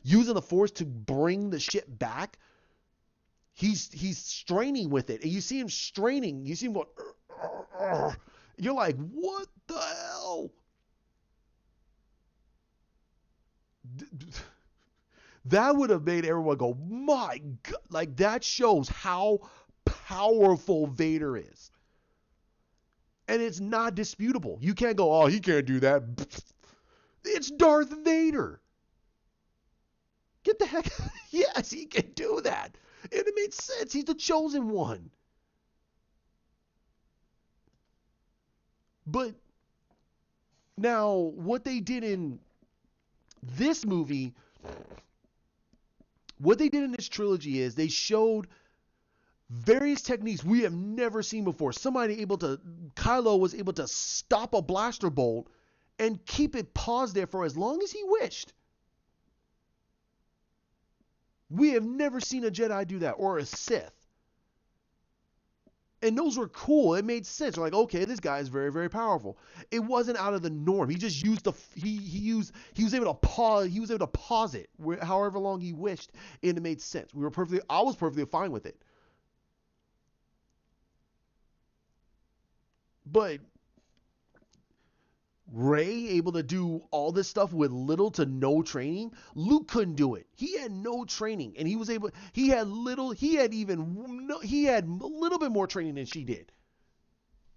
S1: using the Force to bring the ship back. He's straining with it, and you see him straining. You see him going. You're like, what the hell? That would have made everyone go, my God. Like, that shows how powerful Vader is. And it's not disputable. You can't go, "Oh, he can't do that." It's Darth Vader. Get the heck. Yes, he can do that. And it made sense. He's the chosen one. But now, what they did in this movie, what they did in this trilogy is they showed various techniques we have never seen before. Kylo was able to stop a blaster bolt and keep it paused there for as long as he wished. We have never seen a Jedi do that, or a Sith. And those were cool. It made sense. We're like, okay, this guy is very, very powerful. It wasn't out of the norm. He just used he was able to pause it however long he wished, and it made sense. I was perfectly fine with it. But Rey able to do all this stuff with little to no training. Luke couldn't do it. He had no training, and he was able. He had little. He had even. He had a little bit more training than she did.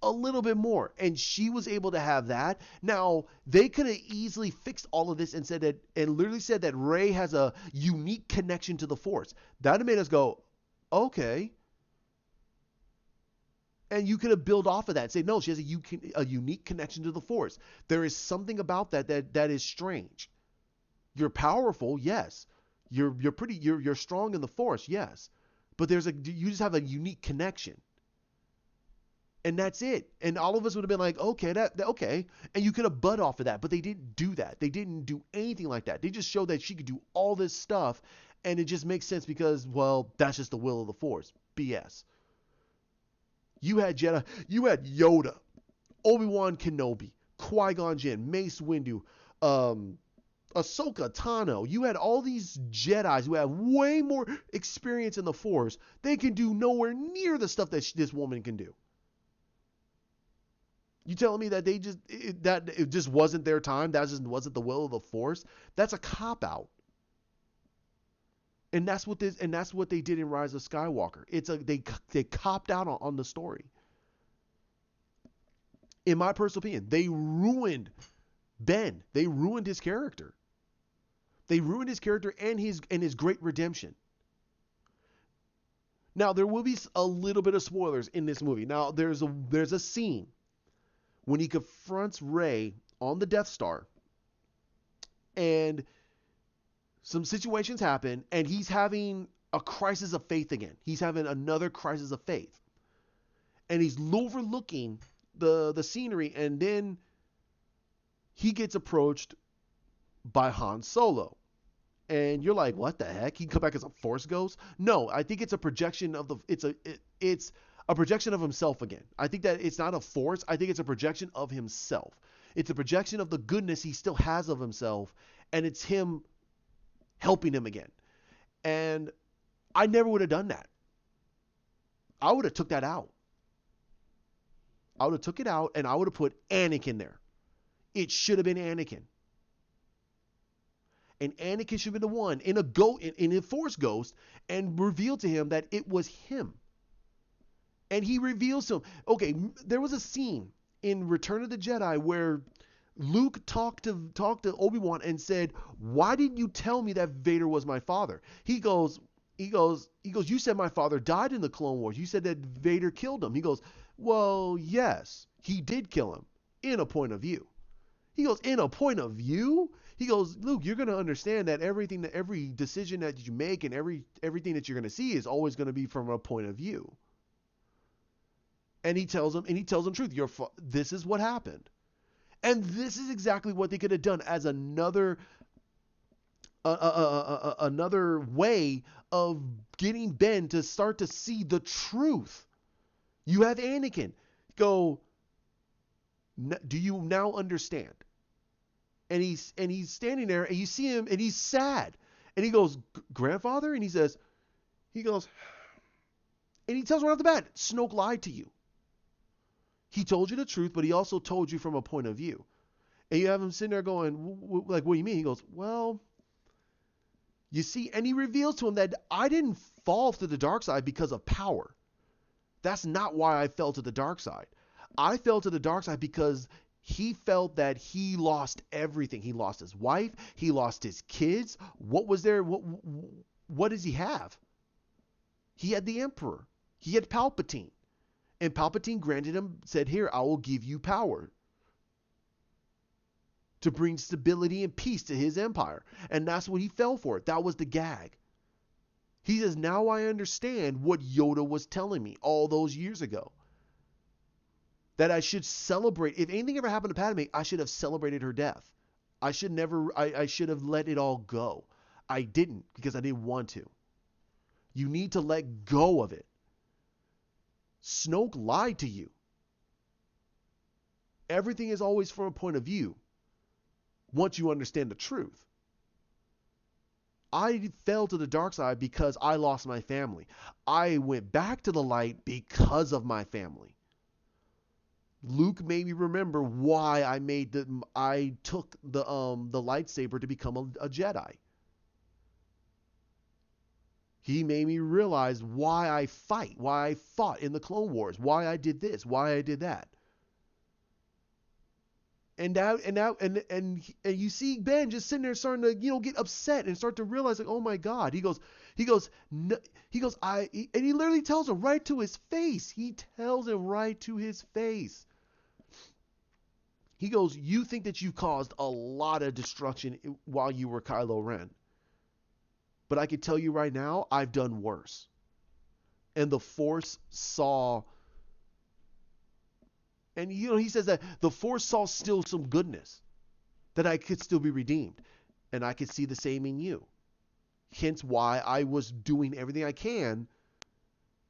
S1: A little bit more, and she was able to have that. Now they could have easily fixed all of this and said that, and literally said that Rey has a unique connection to the Force. That would have made us go, okay. And you could have built off of that and say, no, she has a unique connection to the Force. There is something about that is strange. You're powerful, yes. You're strong in the Force, yes. But you just have a unique connection. And that's it. And all of us would have been like, okay, okay. And you could have butt off of that, but they didn't do that. They didn't do anything like that. They just showed that she could do all this stuff, and it just makes sense because, well, that's just the will of the Force. BS. You had Jedi, you had Yoda, Obi-Wan Kenobi, Qui-Gon Jinn, Mace Windu, Ahsoka Tano. You had all these Jedis who have way more experience in the Force. They can do nowhere near the stuff that this woman can do. You telling me that it just wasn't their time? That just wasn't the will of the Force? That's a cop out. And that's what they did in Rise of Skywalker. They copped out on the story. In my personal opinion, they ruined Ben. They ruined his character. They ruined his character and his great redemption. Now there will be a little bit of spoilers in this movie. Now there's a scene when he confronts Rey on the Death Star, and some situations happen, and he's having a crisis of faith again. He's having another crisis of faith. And he's overlooking the scenery, and then he gets approached by Han Solo. And you're like, what the heck? He can come back as a Force ghost? No, I think it's a projection of it's a projection of himself again. I think that it's not a Force. I think it's a projection of himself. It's a projection of the goodness he still has of himself, and it's him helping him again. And I never would have done that. I would have took that out. I would have took it out, and I would have put Anakin there. It should have been Anakin. And Anakin should have been the one in a Force ghost, and revealed to him that it was him. And he reveals to him. Okay, there was a scene in Return of the Jedi where Luke talked to Obi-Wan and said, "Why didn't you tell me that Vader was my father?" He goes, "You said my father died in the Clone Wars. You said that Vader killed him." He goes, "Well, yes, he did kill him in a point of view." He goes, "In a point of view?" He goes, "Luke, you're going to understand that every decision that you make and everything that you're going to see is always going to be from a point of view." And he tells him truth. This is what happened. And this is exactly what they could have done as another way of getting Ben to start to see the truth. You have Anakin go, "Do you now understand?" And he's standing there, and you see him, and he's sad. And he goes, "Grandfather?" And he goes, and he tells right off the bat, "Snoke lied to you. He told you the truth, but he also told you from a point of view." And you have him sitting there going, like, "What do you mean?" He goes, "Well, you see," and he reveals to him that I didn't fall to the dark side because of power. That's not why I fell to the dark side. I fell to the dark side because he felt that he lost everything. He lost his wife. He lost his kids. What was there? What does he have? He had the Emperor. He had Palpatine. And Palpatine granted him, said, "Here, I will give you power to bring stability and peace to his empire." And that's what he fell for. That was the gag. He says, "Now I understand what Yoda was telling me all those years ago. That I should celebrate. If anything ever happened to Padme, I should have celebrated her death. I should have let it all go. I didn't because I didn't want to." You need to let go of it. Snoke lied to you. Everything is always from a point of view once you understand the truth. I fell to the dark side because I lost my family. I went back to the light because of my family. Luke made me remember why I took the lightsaber to become a Jedi. He made me realize why I fought in the Clone Wars, why I did this, why I did that. And you see Ben just sitting there starting to get upset and start to realize like, oh my God. He goes and he literally tells him right to his face. He tells him right to his face. He goes, you think that you've caused a lot of destruction while you were Kylo Ren, but I can tell you right now, I've done worse. And the Force saw. And he says that the Force saw still some goodness, that I could still be redeemed, and I could see the same in you. Hence why I was doing everything I can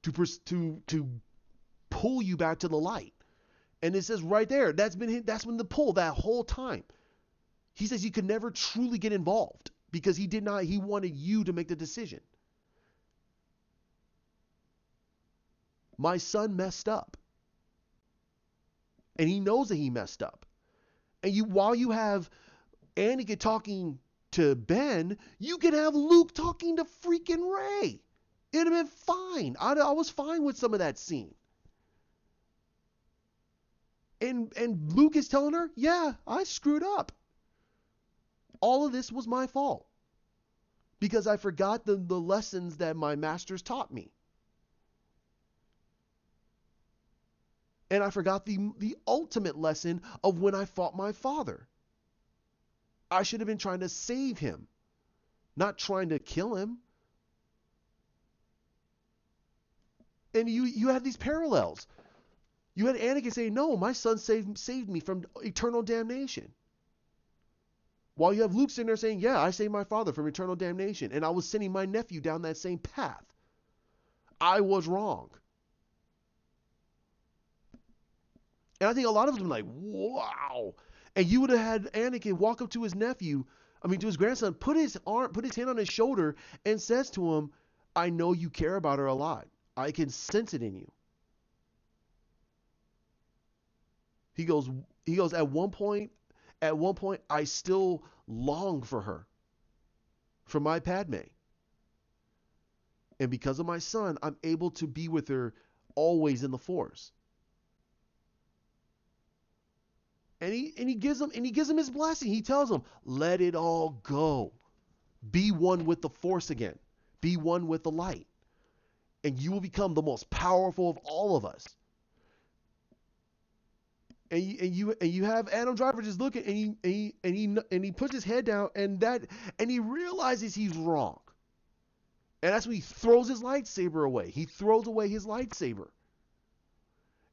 S1: to pull you back to the light. And it says right there, that's been the pull that whole time. He says you could never truly get involved because he wanted you to make the decision. My son messed up. And he knows that he messed up. And while you have Anakin talking to Ben, you can have Luke talking to freaking Rey. It'd have been fine. I was fine with some of that scene. And Luke is telling her, yeah, I screwed up. All of this was my fault. Because I forgot the lessons that my masters taught me. And I forgot the ultimate lesson of when I fought my father. I should have been trying to save him, not trying to kill him. And you had these parallels. You had Anakin saying, no, my son saved me from eternal damnation. While you have Luke sitting there saying, yeah, I saved my father from eternal damnation. And I was sending my nephew down that same path. I was wrong. And I think a lot of us would be like, wow. And you would have had Anakin walk up to his grandson, put his hand on his shoulder and says to him, I know you care about her a lot. I can sense it in you. He goes, at one point, I still long for her, for my Padme. And because of my son, I'm able to be with her always in the Force. And he gives him his blessing. He tells him, let it all go. Be one with the Force again. Be one with the light. And you will become the most powerful of all of us. And you have Adam Driver just looking, and he puts his head down, and he realizes he's wrong. And that's when he throws his lightsaber away. He throws away his lightsaber.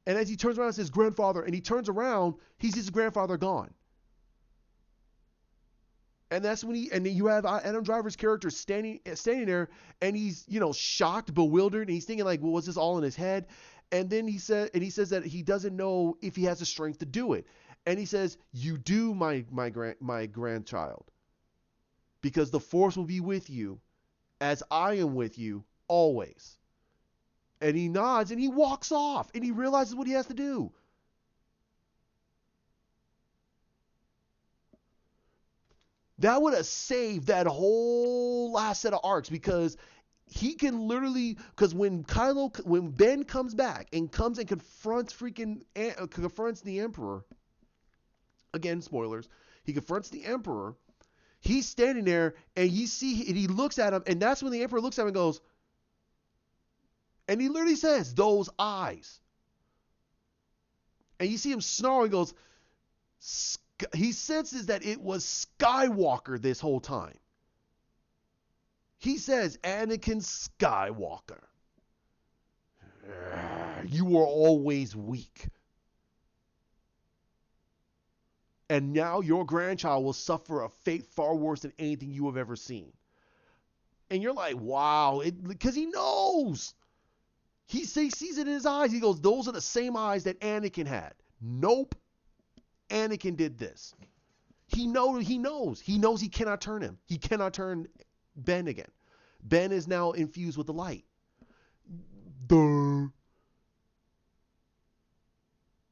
S1: And as he turns around, it says grandfather, and he turns around, he sees his grandfather gone. And that's when then you have Adam Driver's character standing there, and he's, shocked, bewildered, and he's thinking like, well, was this all in his head? And then he says that he doesn't know if he has the strength to do it. And he says, you do, my grandchild, because the Force will be with you as I am with you always. And he nods and he walks off and he realizes what he has to do. That would have saved that whole last set of arcs, because he can literally, because when Ben comes back and confronts the Emperor, again, spoilers, he confronts the Emperor, he's standing there and he looks at him, and that's when the Emperor looks at him and goes, and he literally says, those eyes. And you see him snarl and goes, he senses that it was Skywalker this whole time. He says, Anakin Skywalker, you were always weak. And now your grandchild will suffer a fate far worse than anything you have ever seen. And you're like, wow, because he knows. He sees it in his eyes. He goes, those are the same eyes that Anakin had. Nope. Anakin did this. He knows. He knows he cannot turn him. He cannot turn Ben again. Ben is now infused with the light. Duh.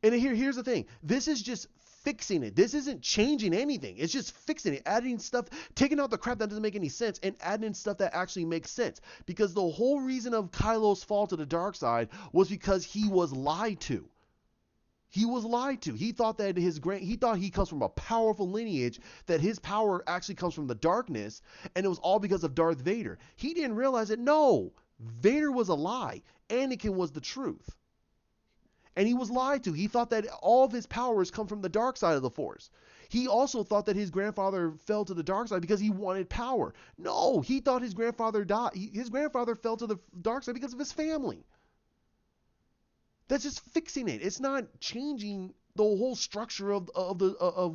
S1: And here's the thing. This is just fixing it. This isn't changing anything. It's just fixing it, adding stuff, taking out the crap that doesn't make any sense and adding in stuff that actually makes sense. Because the whole reason of Kylo's fall to the dark side was because he was lied to. He was lied to. He thought that he thought he comes from a powerful lineage, that his power actually comes from the darkness, and it was all because of Darth Vader. He didn't realize that no, Vader was a lie. Anakin was the truth. And he was lied to. He thought that all of his powers come from the dark side of the Force. He also thought that his grandfather fell to the dark side because he wanted power. No, he thought his grandfather died. His grandfather fell to the dark side because of his family. That's just fixing it. It's not changing the whole structure of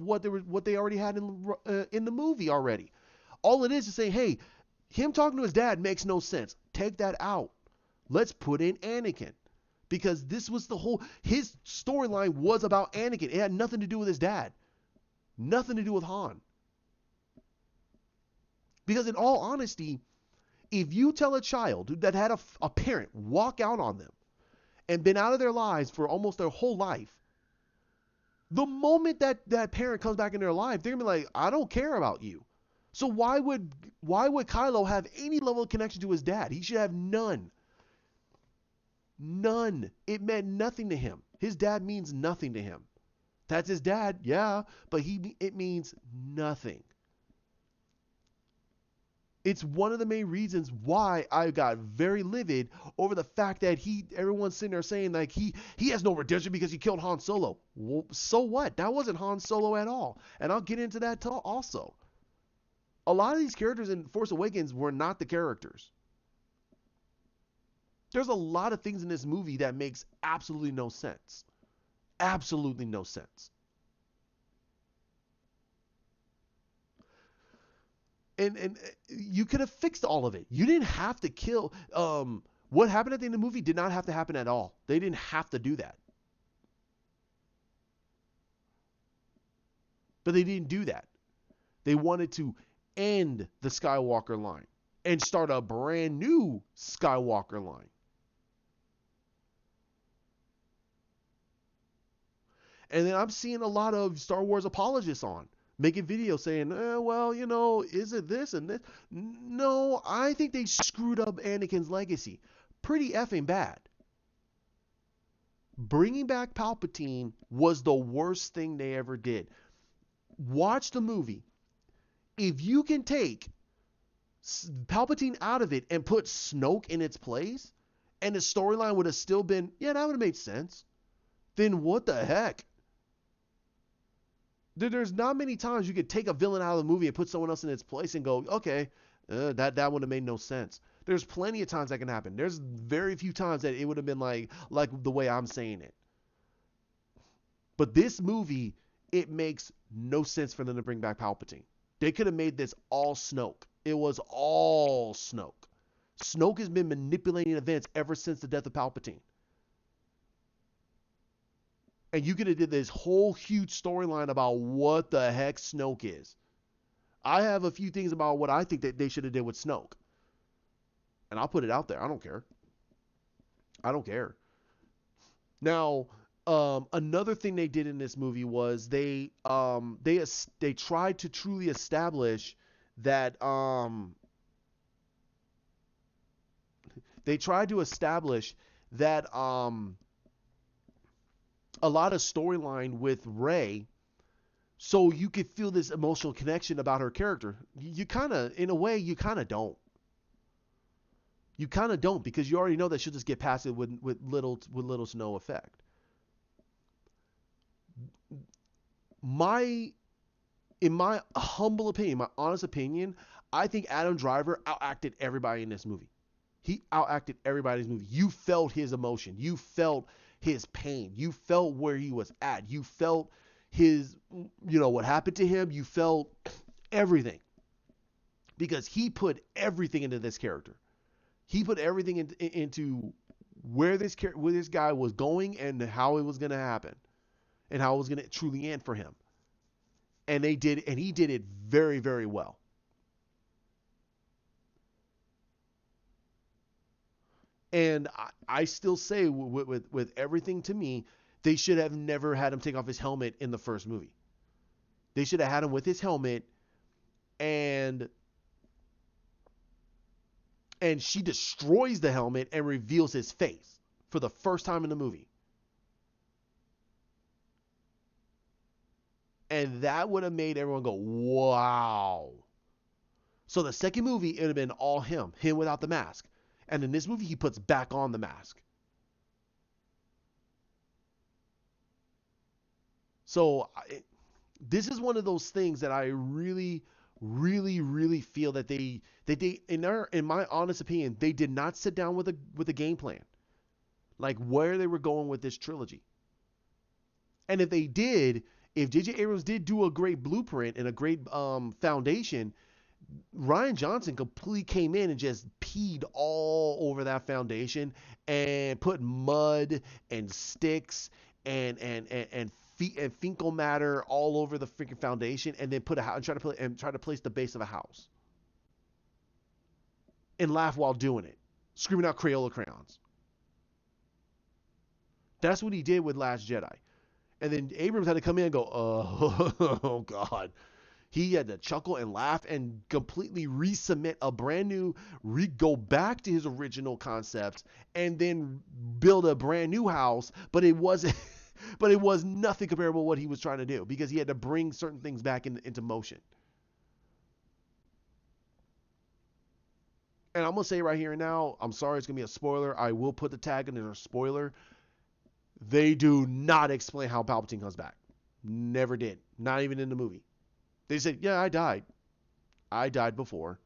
S1: what they already had in the movie already. All it is saying, hey, him talking to his dad makes no sense. Take that out. Let's put in Anakin. Because this was his storyline was about Anakin. It had nothing to do with his dad. Nothing to do with Han. Because in all honesty, if you tell a child that had a parent walk out on them and been out of their lives for almost their whole life, the moment that parent comes back in their life, they're going to be like, I don't care about you. So why would Kylo have any level of connection to his dad? He should have none. None. It meant nothing to him. His dad means nothing to him. That's his dad, yeah, but it means nothing. It's one of the main reasons why I got very livid over the fact that everyone's sitting there saying like he has no redemption because he killed Han Solo. Well, so what? That wasn't Han Solo at all. And I'll get into that also. A lot of these characters in Force Awakens were not the characters. There's a lot of things in this movie that makes absolutely no sense. Absolutely no sense. And you could have fixed all of it. You didn't have to kill. What happened at the end of the movie did not have to happen at all. They didn't have to do that. But they didn't do that. They wanted to end the Skywalker line and start a brand new Skywalker line. And then I'm seeing a lot of Star Wars apologists making videos saying, well, is it this and this? No, I think they screwed up Anakin's legacy. Pretty effing bad. Bringing back Palpatine was the worst thing they ever did. Watch the movie. If you can take Palpatine out of it and put Snoke in its place, and the storyline would have still been, yeah, that would have made sense. Then what the heck? There's not many times you could take a villain out of the movie and put someone else in its place and go, okay, that would have made no sense. There's plenty of times that can happen. There's very few times that it would have been like the way I'm saying it. But this movie, it makes no sense for them to bring back Palpatine. They could have made this all Snoke. It was all Snoke. Snoke has been manipulating events ever since the death of Palpatine. And you could have did this whole huge storyline about what the heck Snoke is. I have a few things about what I think that they should have did with Snoke. And I'll put it out there. I don't care. I don't care. Now, another thing they did in this movie was they tried to truly establish that a lot of storyline with Rey, so you could feel this emotional connection about her character. You kind of, in a way, you kind of don't. You kind of don't, because you already know that she'll just get past it with little to no effect. In my humble opinion, my honest opinion, I think Adam Driver outacted everybody in this movie. He outacted everybody in this movie. You felt his emotion. You felt his pain. You felt where he was at. You felt his, what happened to him. You felt everything. because he put everything into this character. He put everything into where this guy was going and how it was going to happen and how it was going to truly end for him. And he did it very, very well. And I still say with everything, to me, they should have never had him take off his helmet in the first movie. They should have had him with his helmet, and she destroys the helmet and reveals his face for the first time in the movie. And that would have made everyone go, wow. So the second movie, it would have been all him without the mask. And in this movie, he puts back on the mask. So this is one of those things that I really, really, really feel that they in my honest opinion, they did not sit down with a game plan, like where they were going with this trilogy. And if they did, if J.J. Abrams did do a great blueprint and a great foundation, Ryan Johnson completely came in and just peed all over that foundation and put mud and sticks and fecal matter all over the freaking foundation, and then put a house and try to place the base of a house and laugh while doing it, screaming out Crayola crayons. That's what he did with Last Jedi. And then Abrams had to come in and go, oh God. He had to chuckle and laugh and completely resubmit a brand new, go back to his original concepts and then build a brand new house. But it wasn't, but it was nothing comparable to what he was trying to do because he had to bring certain things back into motion. And I'm going to say right here and now, I'm sorry, it's going to be a spoiler. I will put the tag in as a spoiler. They do not explain how Palpatine comes back. Never did. Not even in the movie. They said, yeah, I died. I died before.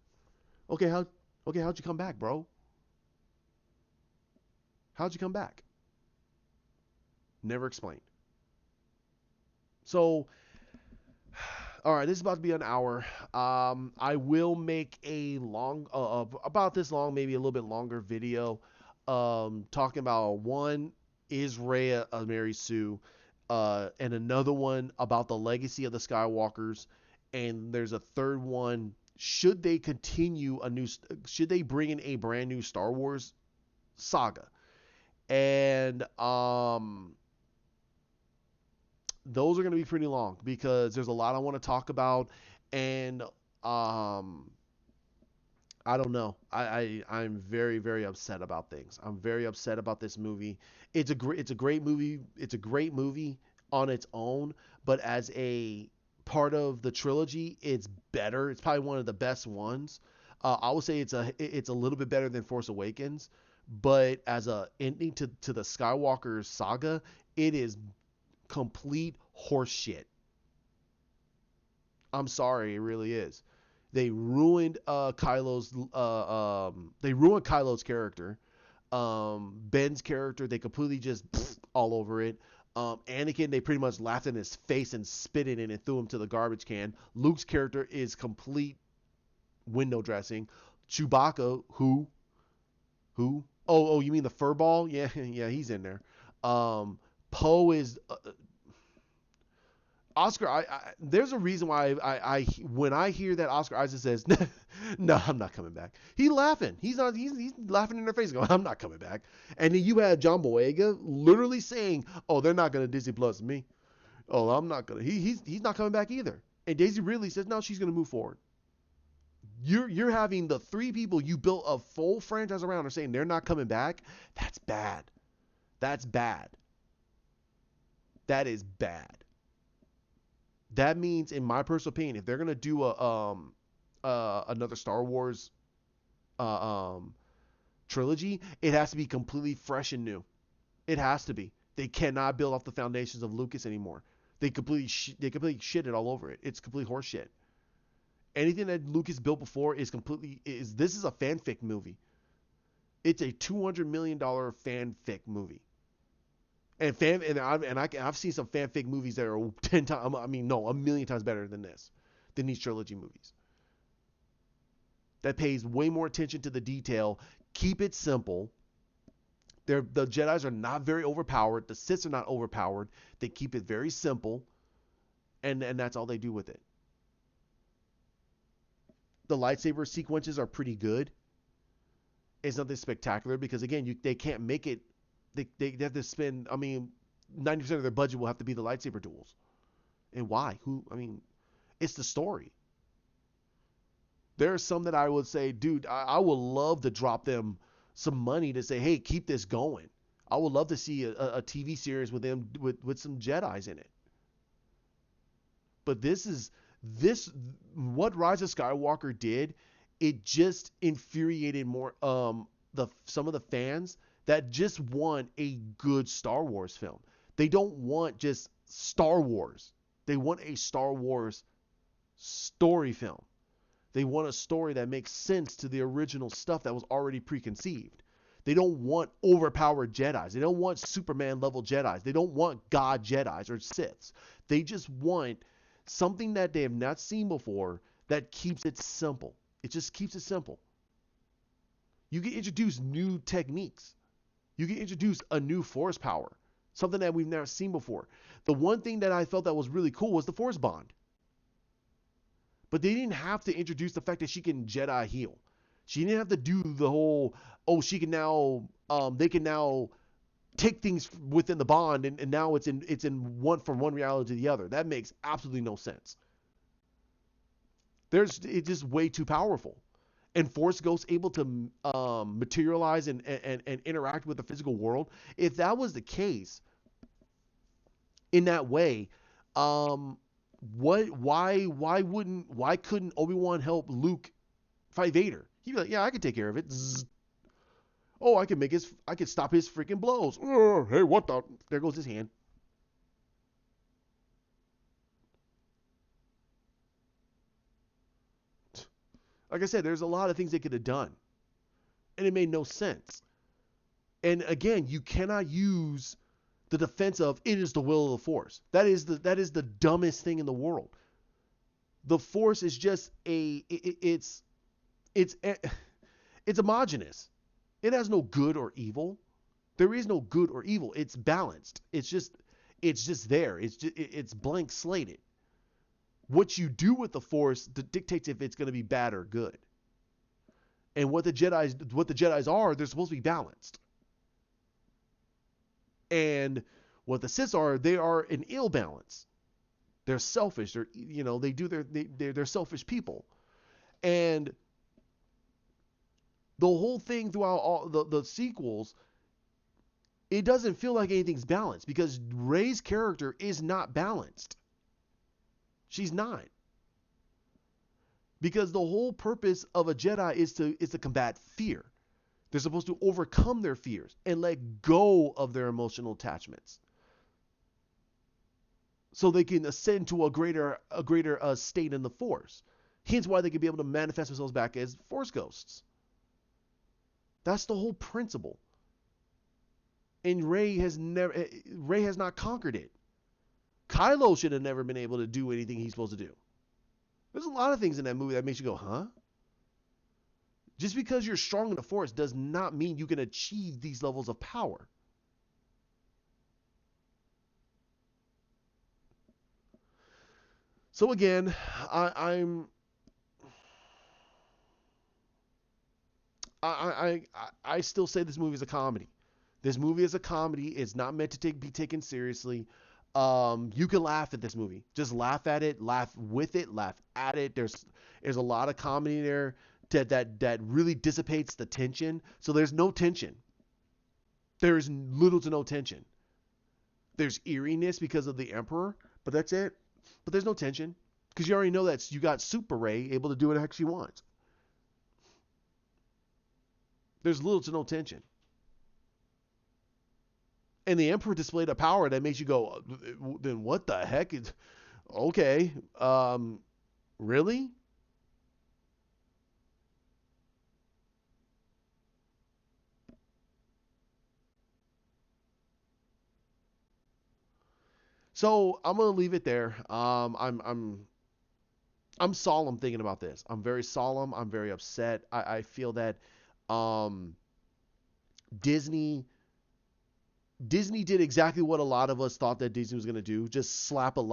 S1: Okay, how'd you come back, bro? How'd you come back? Never explained. So, all right, this is about to be an hour. I will make a long, about this long, maybe a little bit longer video, talking about one, is Rey a Mary Sue, and another one about the legacy of the Skywalkers, and there's a third one. Should they should they bring in a brand new Star Wars saga? And those are going to be pretty long because there's a lot I want to talk about, and I don't know. I'm very, very upset about things. I'm very upset about this movie. It's a great movie. It's a great movie on its own, but as a part of the trilogy, it's better. It's probably one of the best ones. I would say it's a little bit better than Force Awakens, but as a ending to the Skywalker saga, it is complete horseshit. I'm sorry, it really is. They ruined Kylo's character. Ben's character, they completely just all over it. Anakin, they pretty much laughed in his face and spit in it and threw him to the garbage can. Luke's character is complete window dressing. Chewbacca, who? Oh, you mean the furball? Yeah, yeah, he's in there. Poe is Oscar. There's a reason why when I hear that Oscar Isaac says, "No, I'm not coming back," he's laughing. He's not. He's laughing in their face, going, "I'm not coming back." And then you had John Boyega literally saying, "Oh, they're not gonna Disney Plus me. Oh, I'm not gonna." He's not coming back either. And Daisy Ridley says, "No, she's gonna move forward." You're having the three people you built a full franchise around are saying they're not coming back. That's bad. That's bad. That is bad. That means, in my personal opinion, if they're gonna do another Star Wars trilogy, it has to be completely fresh and new. It has to be. They cannot build off the foundations of Lucas anymore. They completely shit it all over it. It's complete horseshit. Anything that Lucas built before is completely this is a fanfic movie. It's a $200 million fanfic movie. I've seen some fanfic movies that are 10 times, I mean, no, a million times better than this, than these trilogy movies. that pays way more attention to the detail. Keep it simple. The Jedi's are not very overpowered. The Siths are not overpowered. They keep it very simple, and that's all they do with it. The lightsaber sequences are pretty good. It's nothing spectacular because again, they can't make it. They have to spend. I mean, 90% of their budget will have to be the lightsaber duels. And why? Who? I mean, it's the story. There are some that I would say, dude, I would love to drop them some money to say, hey, keep this going. I would love to see a TV series with them with some Jedi's in it. But this what Rise of Skywalker did. It just infuriated more the some of the fans that just want a good Star Wars film. They don't want just Star Wars. They want a Star Wars story film. They want a story that makes sense to the original stuff that was already preconceived. They don't want overpowered Jedis. They don't want Superman level Jedis. They don't want God Jedis or Siths. They just want something that they have not seen before that keeps it simple. It just keeps it simple. You can introduce new techniques. You can introduce a new force power, something that we've never seen before. The one thing that I felt that was really cool was the force bond. But they didn't have to introduce the fact that she can Jedi heal. She didn't have to do the whole, oh, she can now, they can now take things within the bond, and now it's in one from one reality to the other. That makes absolutely no sense. It's just way too powerful. And Force Ghost able to materialize and interact with the physical world. If that was the case, in that way, why couldn't Obi-Wan help Luke fight Vader? He'd be like, yeah, I can take care of it. Zzz. Oh, I can stop his freaking blows. Hey, what the? There goes his hand. Like I said, there's a lot of things they could have done, and it made no sense. And again, you cannot use the defense of it is the will of the Force. That is the dumbest thing in the world. The Force is just it's homogenous. It has no good or evil. There is no good or evil. It's balanced. It's just there. It's blank slated. What you do with the Force dictates if it's going to be bad or good. And what the Jedi's are, they're supposed to be balanced. And what the Sith are, they are an ill balance. They're selfish. They're selfish people. And the whole thing throughout all the sequels, it doesn't feel like anything's balanced because Rey's character is not balanced. She's not. Because the whole purpose of a Jedi is to combat fear. They're supposed to overcome their fears and let go of their emotional attachments, so they can ascend to a greater state in the Force. Hence why they can be able to manifest themselves back as Force ghosts. That's the whole principle. And Rey has not conquered it. Kylo should have never been able to do anything he's supposed to do. There's a lot of things in that movie that makes you go, huh? Just because you're strong in the Force does not mean you can achieve these levels of power. So again, I still say this movie is a comedy. This movie is a comedy. It's not meant to be taken seriously. You can laugh at this movie. Just laugh at it, laugh with it, laugh at it. There's a lot of comedy there that really dissipates the tension. So there's no tension. There's little to no tension. There's eeriness because of the Emperor, but that's it. But there's no tension because you already know that you got Super Ray able to do what the heck she wants. There's little to no tension. And the Emperor displayed a power that makes you go, then what the heck is, okay, really? So I'm gonna leave it there. I'm solemn thinking about this. I'm very solemn. I'm very upset. I feel that um, Disney Disney did exactly what a lot of us thought that Disney was gonna do. Just slap a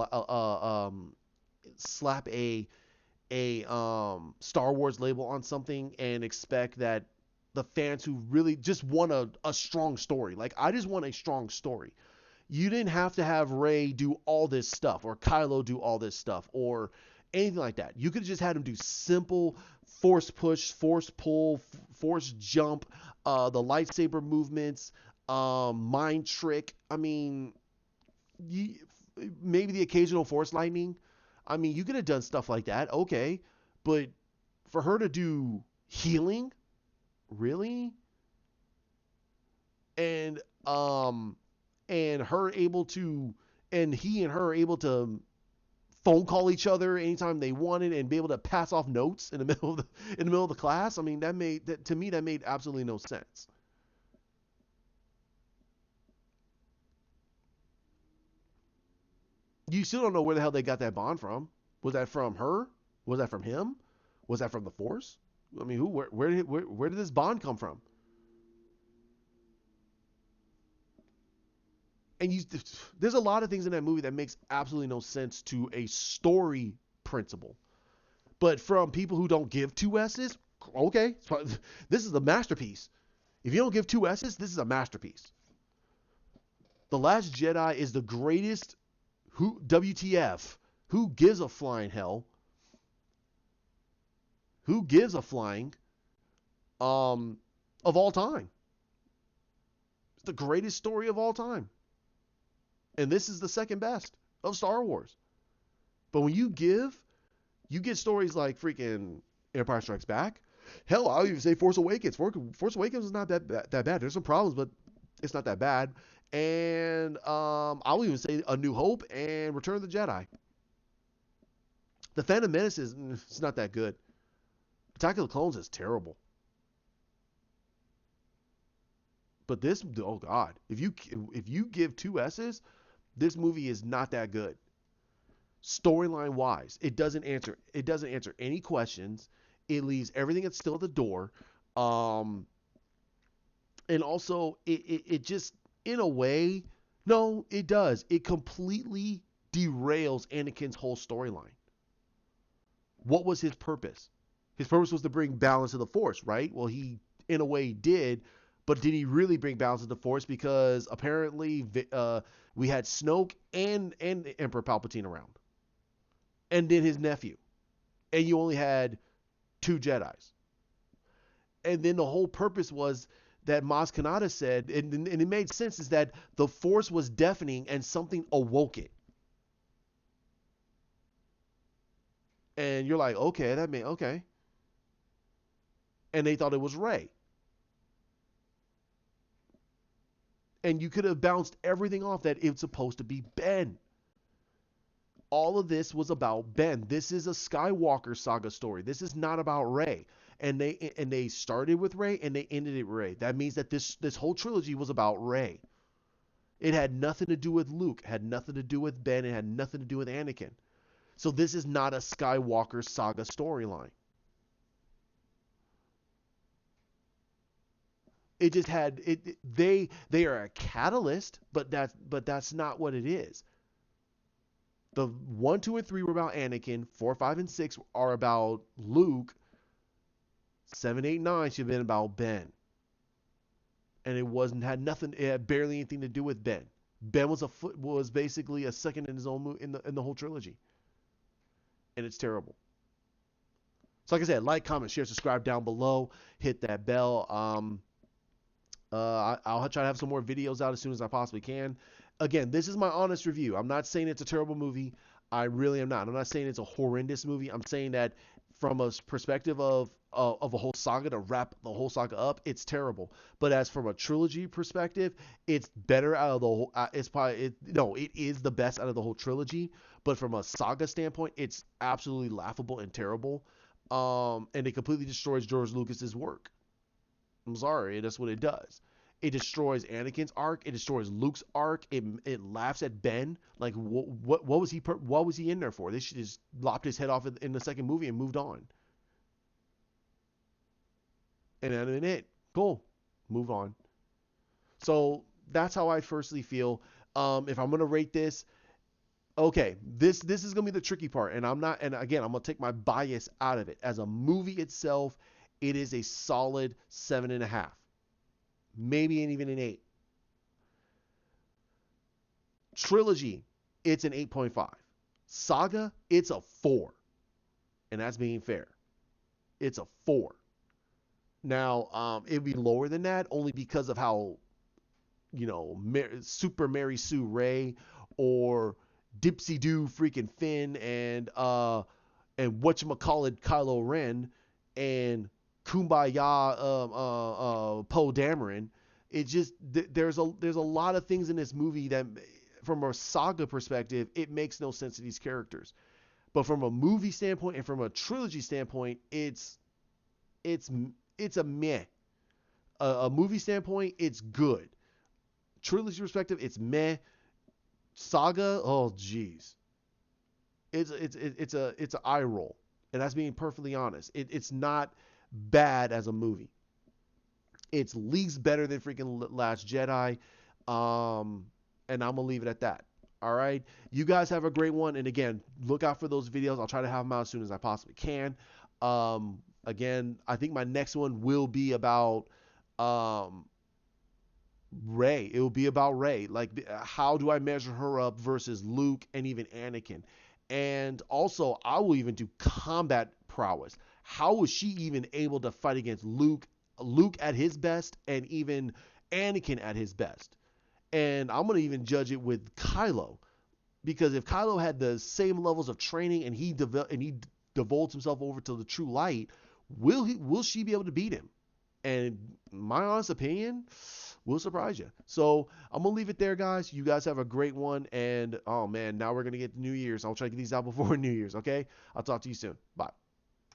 S1: Star Wars label on something and expect that the fans who really just want a strong story. Like I just want a strong story. You didn't have to have Ray do all this stuff or Kylo do all this stuff or anything like that. You could have just had him do simple force push, force pull, force jump, the lightsaber movements, mind trick. I mean, you, maybe the occasional force lightning. I mean, you could have done stuff like that, okay, but for her to do healing, really, and um, and her able to, and he and her are able to phone call each other anytime they wanted and be able to pass off notes in the middle of the class. I mean, that made that to me that made absolutely no sense. You still don't know where the hell they got that bond from. Was that from her? Was that from him? Was that from the Force? I mean, who? Where did this bond come from? And there's a lot of things in that movie that makes absolutely no sense to a story principle. But from people who don't give two S's, okay, this is a masterpiece. If you don't give two S's, this is a masterpiece. The Last Jedi is the greatest. Who WTF? Who gives a flying hell? Who gives a flying um of all time? It's the greatest story of all time. And this is the second best of Star Wars. But when you get stories like freaking Empire Strikes Back. Hell, I'll even say Force Awakens. Force Awakens is not that bad. There's some problems, but it's not that bad. And I'll even say A New Hope and Return of the Jedi. The Phantom Menace is it's not that good. Attack of the Clones is terrible. But this, oh god, if you give two S's, this movie is not that good. Storyline wise, it doesn't answer any questions. It leaves everything that's still at the door. Um, and also it just in a way, no, it does. It completely derails Anakin's whole storyline. What was his purpose? His purpose was to bring balance to the Force, right? Well, he in a way did, but did he really bring balance to the Force? Because apparently, we had Snoke and Emperor Palpatine around, and then his nephew, and you only had two Jedi's. And then the whole purpose was that Maz Kanata said, and it made sense, is that the Force was deafening and something awoke it. And you're like, okay, that made okay. And they thought it was Rey. And you could have bounced everything off that it's supposed to be Ben. All of this was about Ben. This is a Skywalker saga story. This is not about Rey. And they started with Rey and they ended it with Rey. That means that this whole trilogy was about Rey. It had nothing to do with Luke, had nothing to do with Ben, it had nothing to do with Anakin. So this is not a Skywalker saga storyline. It just had it. They are a catalyst, but that's not what it is. The 1, 2, and 3 were about Anakin. 4, 5, and 6 are about Luke. 7, 8, 9 should have been about Ben, and it wasn't had nothing. It had barely anything to do with Ben. Ben was basically a second in his own in the whole trilogy, and it's terrible. So like I said, like, comment, share, subscribe down below. Hit that bell. I'll try to have some more videos out as soon as I possibly can. Again, this is my honest review. I'm not saying it's a terrible movie. I really am not. I'm not saying it's a horrendous movie. I'm saying that from a perspective of a whole saga to wrap the whole saga up, it's terrible. But as from a trilogy perspective, it's better out of the whole. It's probably no, it is the best out of the whole trilogy. But from a saga standpoint, it's absolutely laughable and terrible. And it completely destroys George Lucas's work. I'm sorry, that's what it does. It destroys Anakin's arc. It destroys Luke's arc. It laughs at Ben. Like what was what was he in there for? They should just lopped his head off in the second movie and moved on. And then it cool, move on. So that's how I firstly feel. If I'm gonna rate this, okay, this is gonna be the tricky part, and I'm not. And again, I'm gonna take my bias out of it. As a movie itself, it is a solid 7.5, maybe even an 8. Trilogy, it's an 8.5. Saga, it's a 4, and that's being fair. It's a 4. Now, it'd be lower than that only because of how Super Mary Sue Ray or Dipsy Doo freaking Finn and whatchamacallit Kylo Ren and Kumbaya Poe Dameron. It just there's a lot of things in this movie that from a saga perspective it makes no sense to these characters. But from a movie standpoint and from a trilogy standpoint, it's it's a meh. A movie standpoint, it's good. Trilogy perspective, it's meh. Saga, oh jeez, it's an eye roll, and that's being perfectly honest. It's not bad as a movie. It's leagues better than freaking Last Jedi, and I'm gonna leave it at that. All right, you guys have a great one, and again, look out for those videos. I'll try to have them out as soon as I possibly can. Again, I think my next one will be about Ray. It will be about Ray. Like, how do I measure her up versus Luke and even Anakin? And also, I will even do combat prowess. How was she even able to fight against Luke at his best, and even Anakin at his best? And I'm gonna even judge it with Kylo, because if Kylo had the same levels of training and he divulged himself over to the true light, will she be able to beat him? And my honest opinion will surprise you. So I'm gonna leave it there, guys. You guys have a great one, and oh man, now we're gonna get New Year's. I'll try to get these out before New Year's. Okay, I'll talk to you soon. Bye.